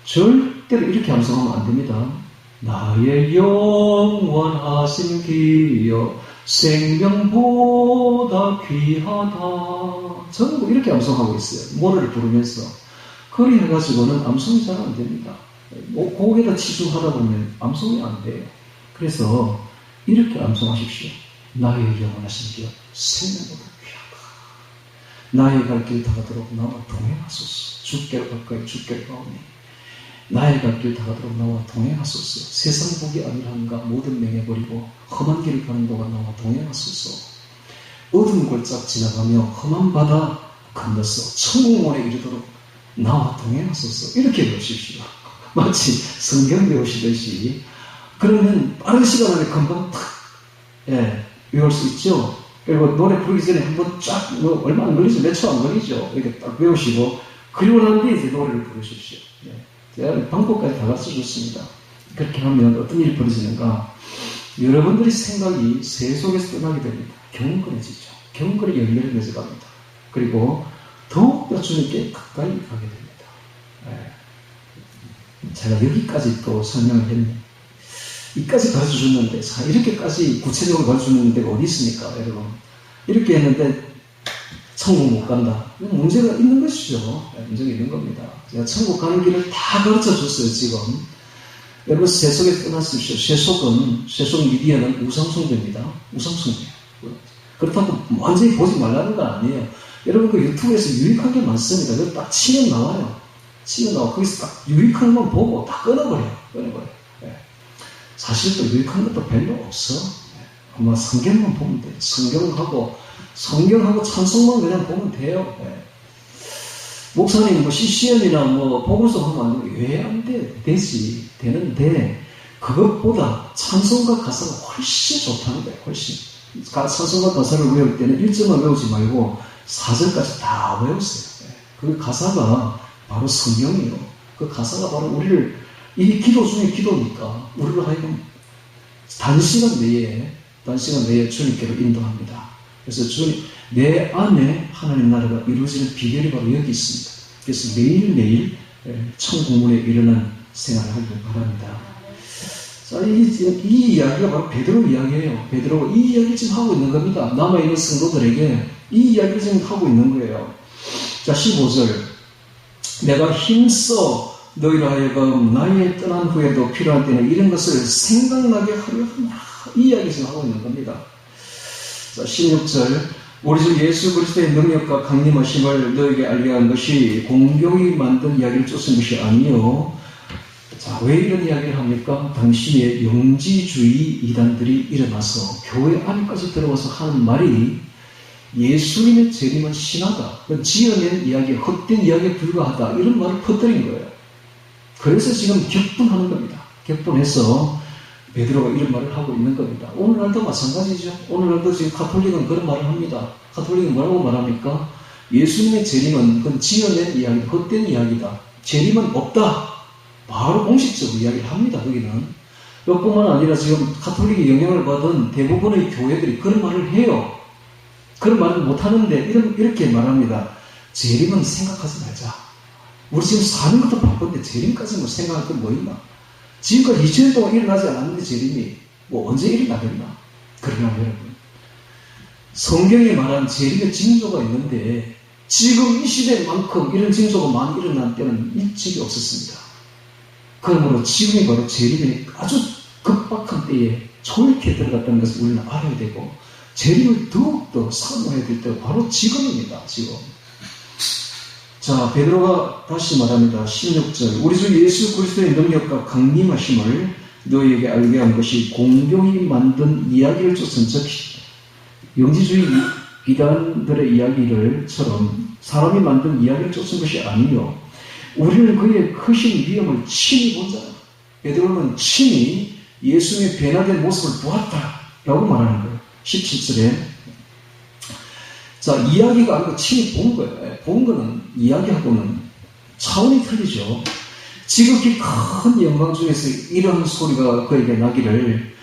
절대로 이렇게 암송하면 안 됩니다. 나의 영원하신 기업 생명보다 귀하다. 전부 이렇게 암송하고 있어요. 노래를 부르면서. 그리 해가지고는 암송이 잘 안 됩니다. 곡에다 치중하다 보면 암송이 안 돼요. 그래서 이렇게 암송하십시오. 나의 영원하신 기업 생명보다 나의 갈 길 다가도록 나와 동행하소서. 주께로 가까이 주께로 가오니 나의 갈 길 다가도록 나와 동행하소서. 세상 복이 아니란가 모든 맹해버리고 험한 길을 가는 동안 나와 동행하소서. 어두운 골짜기 지나가며 험한 바다 건너서 천국문에 이르도록 나와 동행하소서. 이렇게 배우십시오. 마치 성경 배우시듯이. 그러면 빠른 시간 안에 금방 외울 수 있죠. 그리고 노래 부르기 전에 한번 쫙, 얼마 안 걸리죠? 몇 초 안 걸리죠? 이렇게 딱 외우시고, 그리고 난 뒤에 이제 노래를 부르십시오. 제가 방법까지 다 가르쳐 줬습니다. 그렇게 하면 어떤 일이 벌어지는가? 여러분들의 생각이 세속에서 떠나게 됩니다. 경건해지죠. 경건의 열매를 맺어갑니다. 그리고 더욱더 주님께 가까이 가게 됩니다. 제가 여기까지 또 설명을 했네. 이까지 가르쳐 줬는데, 이렇게까지 구체적으로 가르쳐 줬는 데가 어디 있습니까, 여러분? 이렇게 했는데, 천국 못 간다. 문제가 있는 것이죠. 문제가 있는 겁니다. 제가 천국 가는 길을 다 가르쳐 줬어요, 지금. 여러분, 세속에 떠나십시오. 세속 미디어는 우상숭배입니다. 우상숭배. 그렇다고 완전히 보지 말라는 건 아니에요. 여러분, 그 유튜브에서 유익한 게 많습니다. 그거 딱 치면 나와요. 거기서 딱 유익한 건 보고 다 끊어버려요. 사실 또 유익한 것도 별로 없어. 아마 성경만 보면 돼요. 성경하고 찬송만 그냥 보면 돼요. 목사님 CCN이나 복음성 하면 안 되고 왜 안 돼? 되는데 그것보다 찬송가 가사가 훨씬 좋다는 거예요. 훨씬. 찬송가 가사를 외울 때는 1절만 외우지 말고 4절까지 다 외우세요. 그 가사가 바로 성경이에요. 그 가사가 바로 우리를 이 기도 중에 기도니까 우리를 하여금 단시간 내에 주님께로 인도합니다. 그래서 주님, 내 안에 하나님 나라가 이루어지는 비결이 바로 여기 있습니다. 그래서 매일매일 천국문에 이르는 생활을 하길 바랍니다. 자, 이 이야기가 바로 베드로 이야기예요. 베드로가 이 이야기를 지금 하고 있는 겁니다. 남아있는 성도들에게 이 이야기를 지금 하고 있는 거예요. 자, 15절. 내가 힘써 너희로 하여금 나의 떠난 후에도 필요할 때는 이런 것을 생각나게 하려 하노라. 이 이야기 지금 하고 있는 겁니다. 자, 16절. 우리 주 예수 그리스도의 능력과 강림하심을 너에게 알게 한 것이 공경이 만든 이야기를 쫓은 것이 아니요. 자, 왜 이런 이야기를 합니까? 당시에 영지주의 이단들이 일어나서 교회 안까지 들어와서 하는 말이 예수님의 재림은 신하다. 지어낸 이야기, 헛된 이야기에 불과하다. 이런 말을 퍼뜨린 거예요. 그래서 지금 격분하는 겁니다. 격분해서 베드로가 이런 말을 하고 있는 겁니다. 오늘날도 마찬가지죠. 오늘날도 지금 가톨릭은 그런 말을 합니다. 가톨릭은 뭐라고 말합니까? 예수님의 재림은 그건 지어낸 이야기, 헛된 이야기다. 재림은 없다. 바로 공식적으로 이야기를 합니다. 거기는. 그뿐만 아니라 지금 가톨릭의 영향을 받은 대부분의 교회들이 그런 말을 해요. 그런 말은 못하는데 이렇게 말합니다. 재림은 생각하지 말자. 우리 지금 사는 것도 바쁜데 재림까지 뭐 생각할 게 뭐 있나? 지금까지 2000년 동안 일어나지 않았는데 재림이 뭐 언제 일어나겠나? 그러나 여러분, 성경에 말한 재림의 징조가 있는데 지금 이 시대만큼 이런 징조가 많이 일어난 때는 일찍이 없었습니다. 그러므로 지금이 바로 재림의 아주 급박한 때에 초입해 들어갔다는 것을 우리는 알아야 되고, 재림을 더욱더 사모해야 될 때가 바로 지금입니다. 지금. 자, 베드로가 다시 말합니다. 16절. 우리 주 예수 그리스도의 능력과 강림하심을 너희에게 알게 한 것이 공경이 만든 이야기를 쫓은, 즉 영지주의 이단들의 이야기를처럼 사람이 만든 이야기를 쫓은 것이 아니요, 우리는 그의 크신 위엄을 친히 본 자다. 베드로는 친히 예수님의 변화된 모습을 보았다 라고 말하는 거예요. 17절에. 자, 이야기가 아니고 친히 본 거예요. 본 거는 이야기하고는 차원이 틀리죠. 지극히 큰 영광 중에서 이런 소리가 그에게 나기를,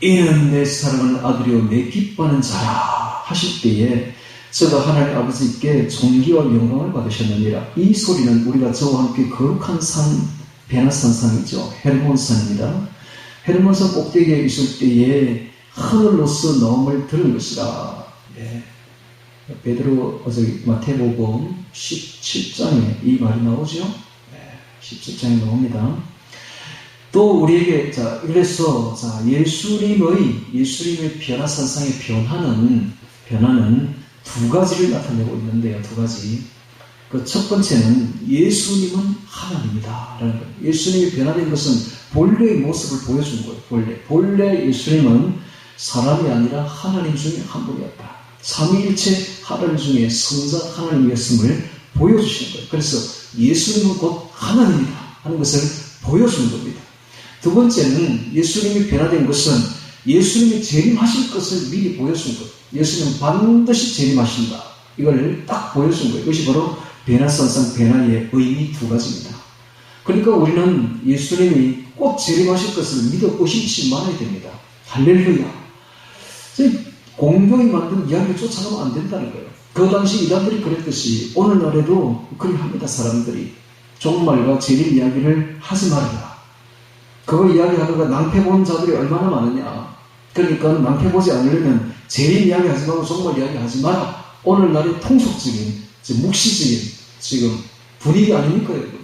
이는 내 사랑하는 아들이요 내 기뻐하는 자라 하실 때에 저가 하나님 아버지께 존귀와 영광을 받으셨느니라. 이 소리는 우리가 저와 함께 거룩한 산, 베나산상이죠. 헤르몬산입니다. 헤르몬산 꼭대기에 있을 때에 하늘로서 나옴을 들은 것이라. 예. 베드로 마태복음 17장에 이 말이 나오죠. 네, 17장에 나옵니다. 또 우리에게 그래서 예수님의 변화산상의 변화는 두 가지를 나타내고 있는데요. 두 가지. 그 첫 번째는 예수님은 하나님이다 라는 거예요. 예수님이 변화된 것은 본래의 모습을 보여준 거예요. 본래 예수님은 사람이 아니라 하나님 중에 한 분이었다. 삼위일체 하나님 중에 성자 하나님이었음을 보여주시는 거예요. 그래서 예수님은 곧 하나님이다 하는 것을 보여주는 겁니다. 두 번째는 예수님이 변화된 것은 예수님이 재림하실 것을 미리 보여준 거예요. 예수님은 반드시 재림하신다. 이걸 딱 보여준 거예요. 이것이 바로 변화산상 변화의 의미 두 가지입니다. 그러니까 우리는 예수님이 꼭 재림하실 것을 믿어 의심치 말아야 됩니다. 할렐루야. 공경이 만든 이야기를 쫓아가면 안 된다는 거예요. 그 당시 이단들이 그랬듯이 오늘날에도 그렇게 합니다. 사람들이 종말과 재림 이야기를 하지 말아라. 그거 이야기하다가 낭패본 자들이 얼마나 많으냐. 그러니까 낭패보지 않으려면 재림 이야기 하지 말고 종말 이야기 하지 마라. 오늘날의 통속적인, 묵시적인 지금 분위기 아닙니까, 여러분?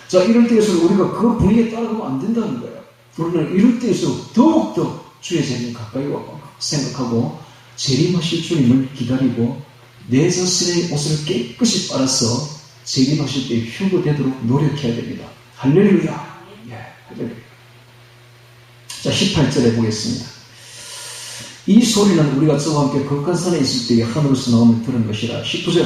자, 이럴 때에서 우리가 그 분위기에 따라가면 안 된다는 거예요. 우리는 이럴 때일수록 더욱더 주의 재림 가까이 와고 생각하고 재림하실 주님을 기다리고 내 자신의 옷을 깨끗이 빨아서 재림하실 때 휴거되도록 노력해야 됩니다. 할렐루야. 예, 할렐루야. 자, 18절에 보겠습니다. 이 소리는 우리가 저와 함께 거룩한 산에 있을 때에 하늘에서 나옴을 들은 것이라. 19절.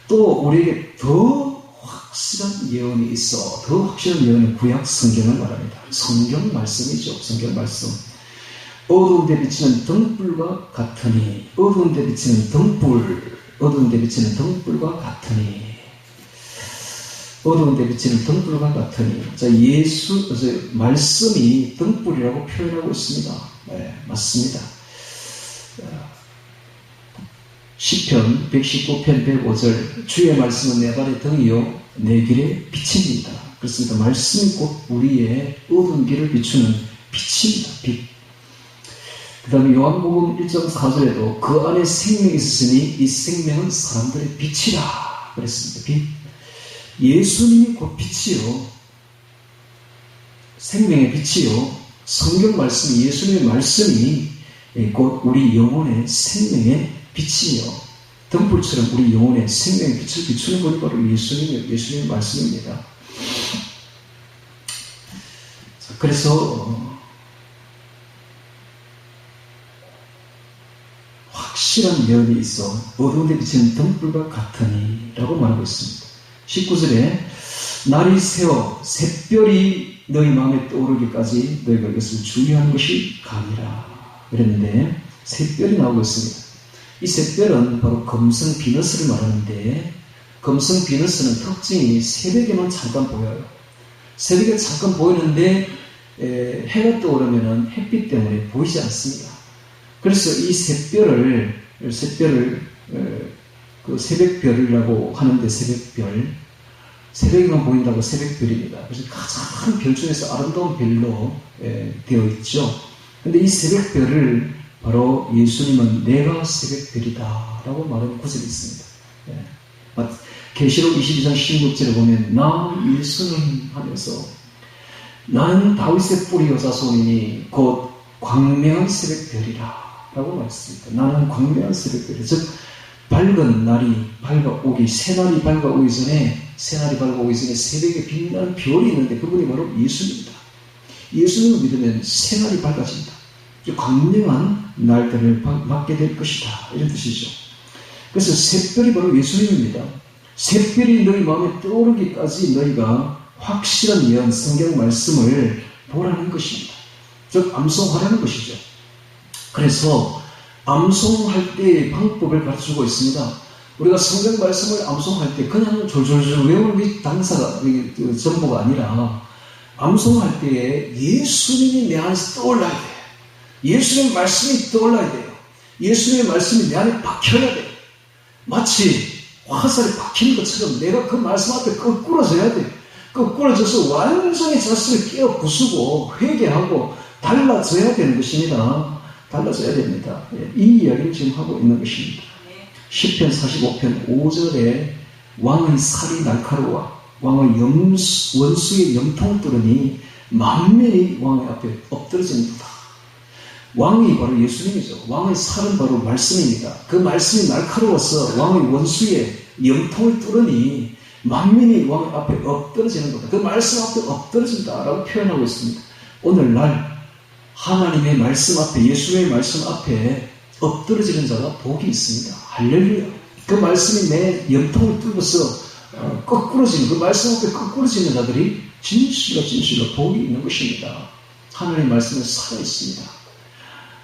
또 우리에게 더 확실한 예언이 있어. 더 확실한 예언은 구약 성경을 말합니다. 성경 말씀이죠. 성경 말씀. 어두운 데 비치는 등불과 같으니, 어두운 데 비치는 등불과 같으니. 어두운 데 비치는 등불과 같으니. 자, 말씀이 등불이라고 표현하고 있습니다. 네, 맞습니다. 시편 119편 105절 주의 말씀은 내 발의 등이요 내 길의 빛입니다. 그렇습니다. 말씀이 곧 우리의 어두운 길을 비추는 빛입니다. 빛. 그 다음에 요한복음 1.4절에도 그 안에 생명이 있으니 이 생명은 사람들의 빛이라 그랬습니다. 빛. 예수님이 곧 빛이요 생명의 빛이요 성경 말씀이 예수님의 말씀이 곧 우리 영혼의 생명의 빛이며 등불처럼 우리 영혼의 생명의 빛을 비추는 것이 바로 예수님의 말씀입니다. 자, 그래서 확실한 면이 있어 어두운 데 비치는 등불과 같으니 라고 말하고 있습니다. 19절에 날이 새어 샛별이 너희 마음에 떠오르기까지 너희가 이것을 주의하는 것이 감이라 그랬는데 샛별이 나오고 있습니다. 이 샛별은 바로 금성 비너스를 말하는데 금성 비너스는 특징이 새벽에만 잠깐 보여요. 새벽에 잠깐 보이는데 해가 떠오르면 햇빛 때문에 보이지 않습니다. 그래서 이 샛별을 그 새벽별이라고 하는데 새벽에만 보인다고 새벽별입니다. 그래서 가장 별 중에서 아름다운 별로 되어 있죠. 근데 이 새벽별을 바로 예수님은 내가 새벽별이다 라고 말하는 구절이 있습니다. 계시록 22장 16절에 보면 나 예수는 하면서 나는 다윗의 뿌리 여자손이니 곧 광명한 새벽별이라 라고 말했습니다. 나는 광명한 새벽별이라. 즉 밝은 날이 밝아오기 새날이 밝아오기 전에 새벽에 빛나는 별이 있는데 그분이 바로 예수님입니다. 예수님을 믿으면 새날이 밝아진다. 광명한 날들을 맞게 될 것이다. 이런 뜻이죠. 그래서 샛별이 바로 예수님입니다. 샛별이 너희 마음에 떠오르기까지 너희가 확실한 예언, 성경 말씀을 보라는 것입니다. 즉 암송하라는 것이죠. 그래서 암송할 때의 방법을 가르쳐주고 있습니다. 우리가 성경 말씀을 암송할 때 그냥 졸졸졸 외우는 게 당사가 전부가 아니라 암송할 때에 예수님이 내 안에서 떠올라야 돼요. 예수님의 말씀이 떠올라야 돼요. 예수님의 말씀이 내 안에 박혀야 돼요. 마치 화살이 박히는 것처럼 내가 그 말씀 앞에 거꾸러져야 돼요. 거꾸러져서 완전히 자신을 깨어 부수고 회개하고 달라져야 되는 것입니다. 달라져야 됩니다. 이 이야기를 지금 하고 있는 것입니다. 시편 45편 5절에 왕의 살이 날카로워 왕의 원수의 염통을 뚫으니 만민이 왕의 앞에 엎드러집니다. 왕이 바로 예수님이죠. 왕의 살은 바로 말씀입니다. 그 말씀이 날카로워서 왕의 원수의 염통을 뚫으니 만민이 왕의 앞에 엎드러지는 겁니다. 그 말씀 앞에 엎드러진다라고 표현하고 있습니다. 오늘날 하나님의 말씀 앞에, 예수의 말씀 앞에 엎드러지는 자가 복이 있습니다. 할렐루야. 그 말씀이 내 염통을 뚫어서 거꾸러지는, 그 말씀 앞에 거꾸러지는 자들이 진실로 복이 있는 것입니다. 하나님의 말씀은 살아있습니다.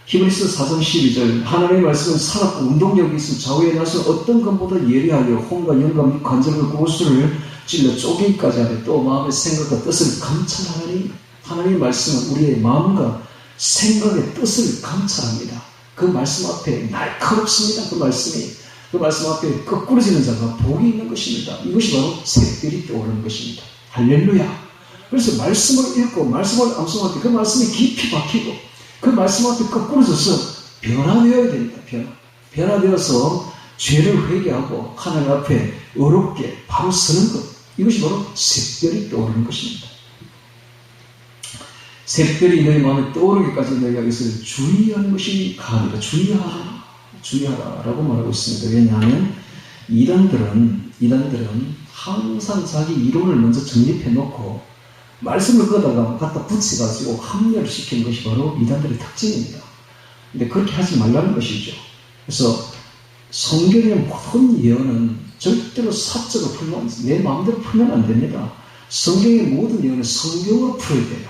히브리서 4장 12절 하나님의 말씀은 살았고 운동력이 있어 좌우에 나서 어떤 것보다 예리하여 혼과 영과 및 관절과 고수를 찔러 쪼개기까지 하되 또 마음의 생각과 뜻을 감찰하니 하나님의 말씀은 우리의 마음과 생각의 뜻을 감찰합니다. 그 말씀 앞에 날카롭습니다. 그 말씀 앞에 거꾸러지는 자가 복이 있는 것입니다. 이것이 바로 샛별이 떠오르는 것입니다. 할렐루야. 그래서 말씀을 읽고 말씀을 암송할 때 그 말씀이 깊이 박히고 그 말씀 앞에 거꾸러져서 변화되어야 됩니다. 변화되어서 죄를 회개하고 하나님 앞에 어렵게 바로 서는 것. 이것이 바로 샛별이 떠오르는 것입니다. 샛별이 너희 마음에 떠오르기까지 너희가 이것을 주의하는 것이 가능합니다. 주의하라 라고 말하고 있습니다. 왜냐하면 이단들은 항상 자기 이론을 먼저 정립해 놓고 말씀을 갖다 붙여가지고 합리화를 시키는 것이 바로 이단들의 특징입니다. 근데 그렇게 하지 말라는 것이죠. 그래서 성경의 모든 예언은 절대로 사적으로 풀면, 내 마음대로 풀면 안 됩니다. 성경의 모든 예언은 성경으로 풀어야 돼요.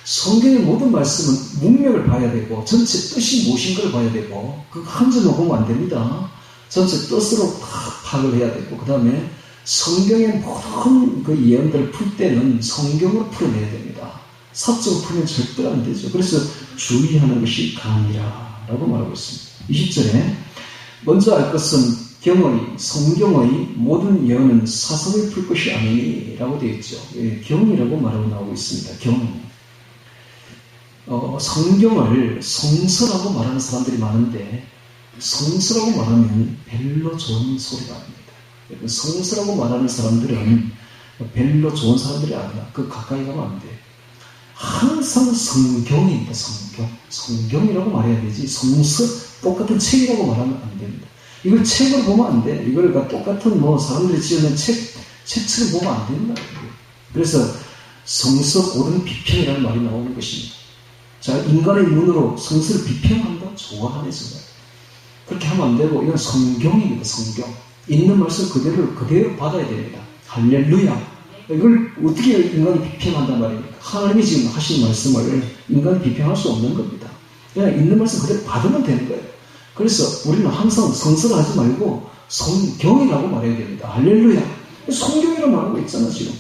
성경의 모든 말씀은 문맥을 봐야 되고 전체 뜻이 무엇인가를 봐야 되고 그 한 점만 보면 안 됩니다. 전체 뜻으로 다 파악을 해야 되고 그 다음에 성경의 모든 그 예언들을 풀 때는 성경으로 풀어내야 됩니다. 사적으로 풀면 절대 안 되죠. 그래서 주의하는 것이 강이라 라고 말하고 있습니다. 20절에 먼저 알 것은 성경의 모든 예언은 사성을 풀 것이 아니니 라고 되어 있죠. 경이라고 말하고 나오고 있습니다. 성경을 성서라고 말하는 사람들이 많은데 성서라고 말하면 별로 좋은 소리가 아닙니다. 성서라고 말하는 사람들은 별로 좋은 사람들이 아니라 그 가까이 가면 안 돼. 항상 성경입니다. 성경이라고 말해야 되지 성서 똑같은 책이라고 말하면 안 됩니다. 이걸 책으로 보면 안 돼. 이걸 똑같은 사람들이 지어낸 책처럼 보면 안 된다. 그래서 성서 고등 비평이라는 말이 나오는 것입니다. 자, 인간의 눈으로 성서를 비평한다? 좋아하네, 정말. 그렇게 하면 안 되고, 이건 성경입니다, 성경. 있는 말씀 그대로 받아야 됩니다. 할렐루야. 이걸 어떻게 인간이 비평한단 말입니까? 하나님이 지금 하신 말씀을 인간이 비평할 수 없는 겁니다. 그냥 있는 말씀 그대로 받으면 되는 거예요. 그래서 우리는 항상 성서를 하지 말고 성경이라고 말해야 됩니다. 할렐루야. 성경이라고 말하고 있잖아, 지금.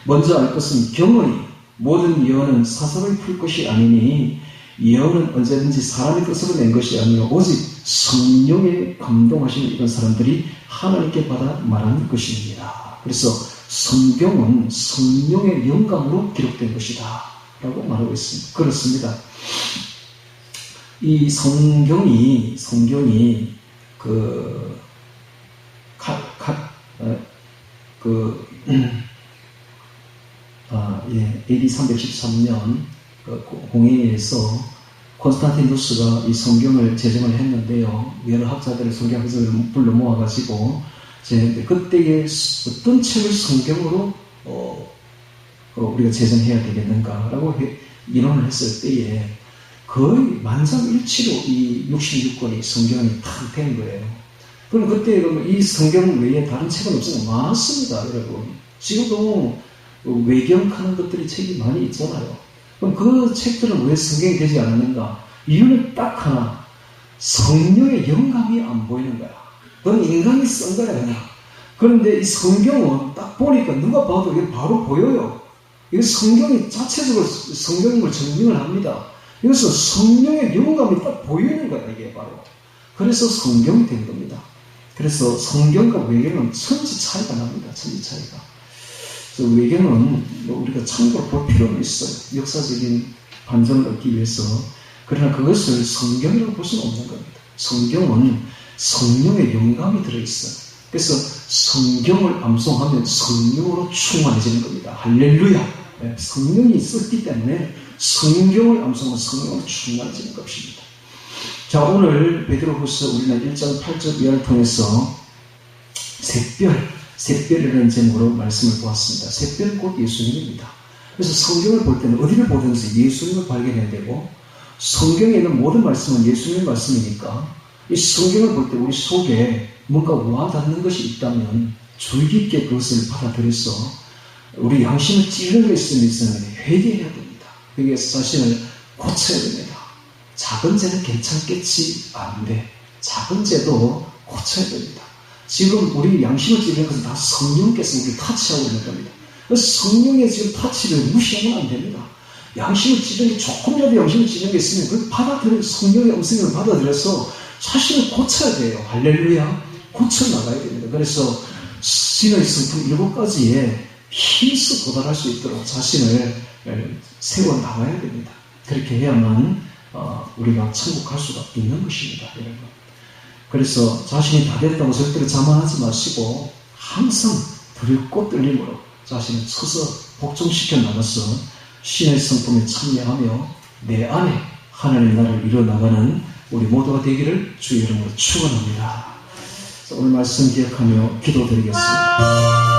먼저 알 것은 경의 모든 예언은 사성을 풀 것이 아니니 예언은 언제든지 사람의 뜻으로 낸 것이 아니라 오직 성령에 감동하시는 이런 사람들이 하나님께 받아 말하는 것입니다. 그래서 성경은 성령의 영감으로 기록된 것이다 라고 말하고 있습니다. 그렇습니다. 이 성경이 AD 313년 공회에서 콘스탄티누스가 이 성경을 제정을 했는데요. 여러 학자들을 성경 학자들을 불러 모아가지고 그때의 어떤 책을 성경으로 우리가 제정해야 되겠는가라고 의논을 했을 때에 거의 만장일치로 이 66권이 성경이 탁 된 거예요. 그럼 그때 이 성경 외에 다른 책은 없으면 많습니다, 여러분. 지금도 외경하는 것들이 책이 많이 있잖아요. 그럼 그 책들은 왜 성경이 되지 않았는가? 이유는 딱 하나. 성령의 영감이 안 보이는 거야. 그건 인간이 쓴 거야, 그냥. 그런데 이 성경은 딱 보니까 누가 봐도 이게 바로 보여요. 이게 성경이 자체적으로 성경인 걸 증명을 합니다. 그래서 성령의 영감이 딱 보이는 거야, 이게 바로. 그래서 성경이 된 겁니다. 그래서 성경과 외경은 천지 차이가 납니다, 천지 차이가. 그래서 외경은 우리가 참고로 볼 필요는 있어요. 역사적인 반전을 얻기 위해서. 그러나 그것을 성경이라고 볼 수는 없는 겁니다. 성경은 성령의 영감이 들어있어요. 그래서 성경을 암송하면 성령으로 충만해지는 겁니다. 할렐루야. 성령이 있었기 때문에 성경을 암송하면 성령으로 충만해지는 것입니다. 자, 오늘 베드로후서 우리는 1장 8절 이하를 통해서 샛별이라는 제목으로 말씀을 보았습니다. 샛별은 곧 예수님입니다. 그래서 성경을 볼 때는 어디를 보든지 예수님을 발견해야 되고, 성경에 있는 모든 말씀은 예수님의 말씀이니까 이 성경을 볼 때 우리 속에 뭔가 와닿는 것이 있다면 주의 깊게 그것을 받아들여서 우리 양심을 찌르는 것이 있으면 회개해야 됩니다. 여기에서 자신을 고쳐야 됩니다. 작은 죄는 괜찮겠지? 안 돼. 작은 죄도 고쳐야 됩니다. 지금 우리 양심을 찌르는 것은 다 성령께서 우리를 타치하고 있는 겁니다. 성령의 지금 타치를 무시하면 안 됩니다. 양심을 찌르는 게 조금이라도 양심을 찌르는 게 있으면 그걸 받아들여, 성령의 음성을 받아들여서 자신을 고쳐야 돼요. 할렐루야. 고쳐나가야 됩니다. 그래서 신의 성품 7가지에 힘써 도달할 수 있도록 자신을 세워나가야 됩니다. 그렇게 해야만 우리가 천국 갈 수가 있는 것입니다, 여러분. 그래서 자신이 다 됐다고 절대로 자만하지 마시고 항상 들고 떨림으로 자신을 쳐서 복종시켜 나가서 신의 성품에 참여하며 내 안에 하나님 나라를 이루어나가는 우리 모두가 되기를 주의 이름으로 축원합니다. 오늘 말씀 기억하며 기도드리겠습니다.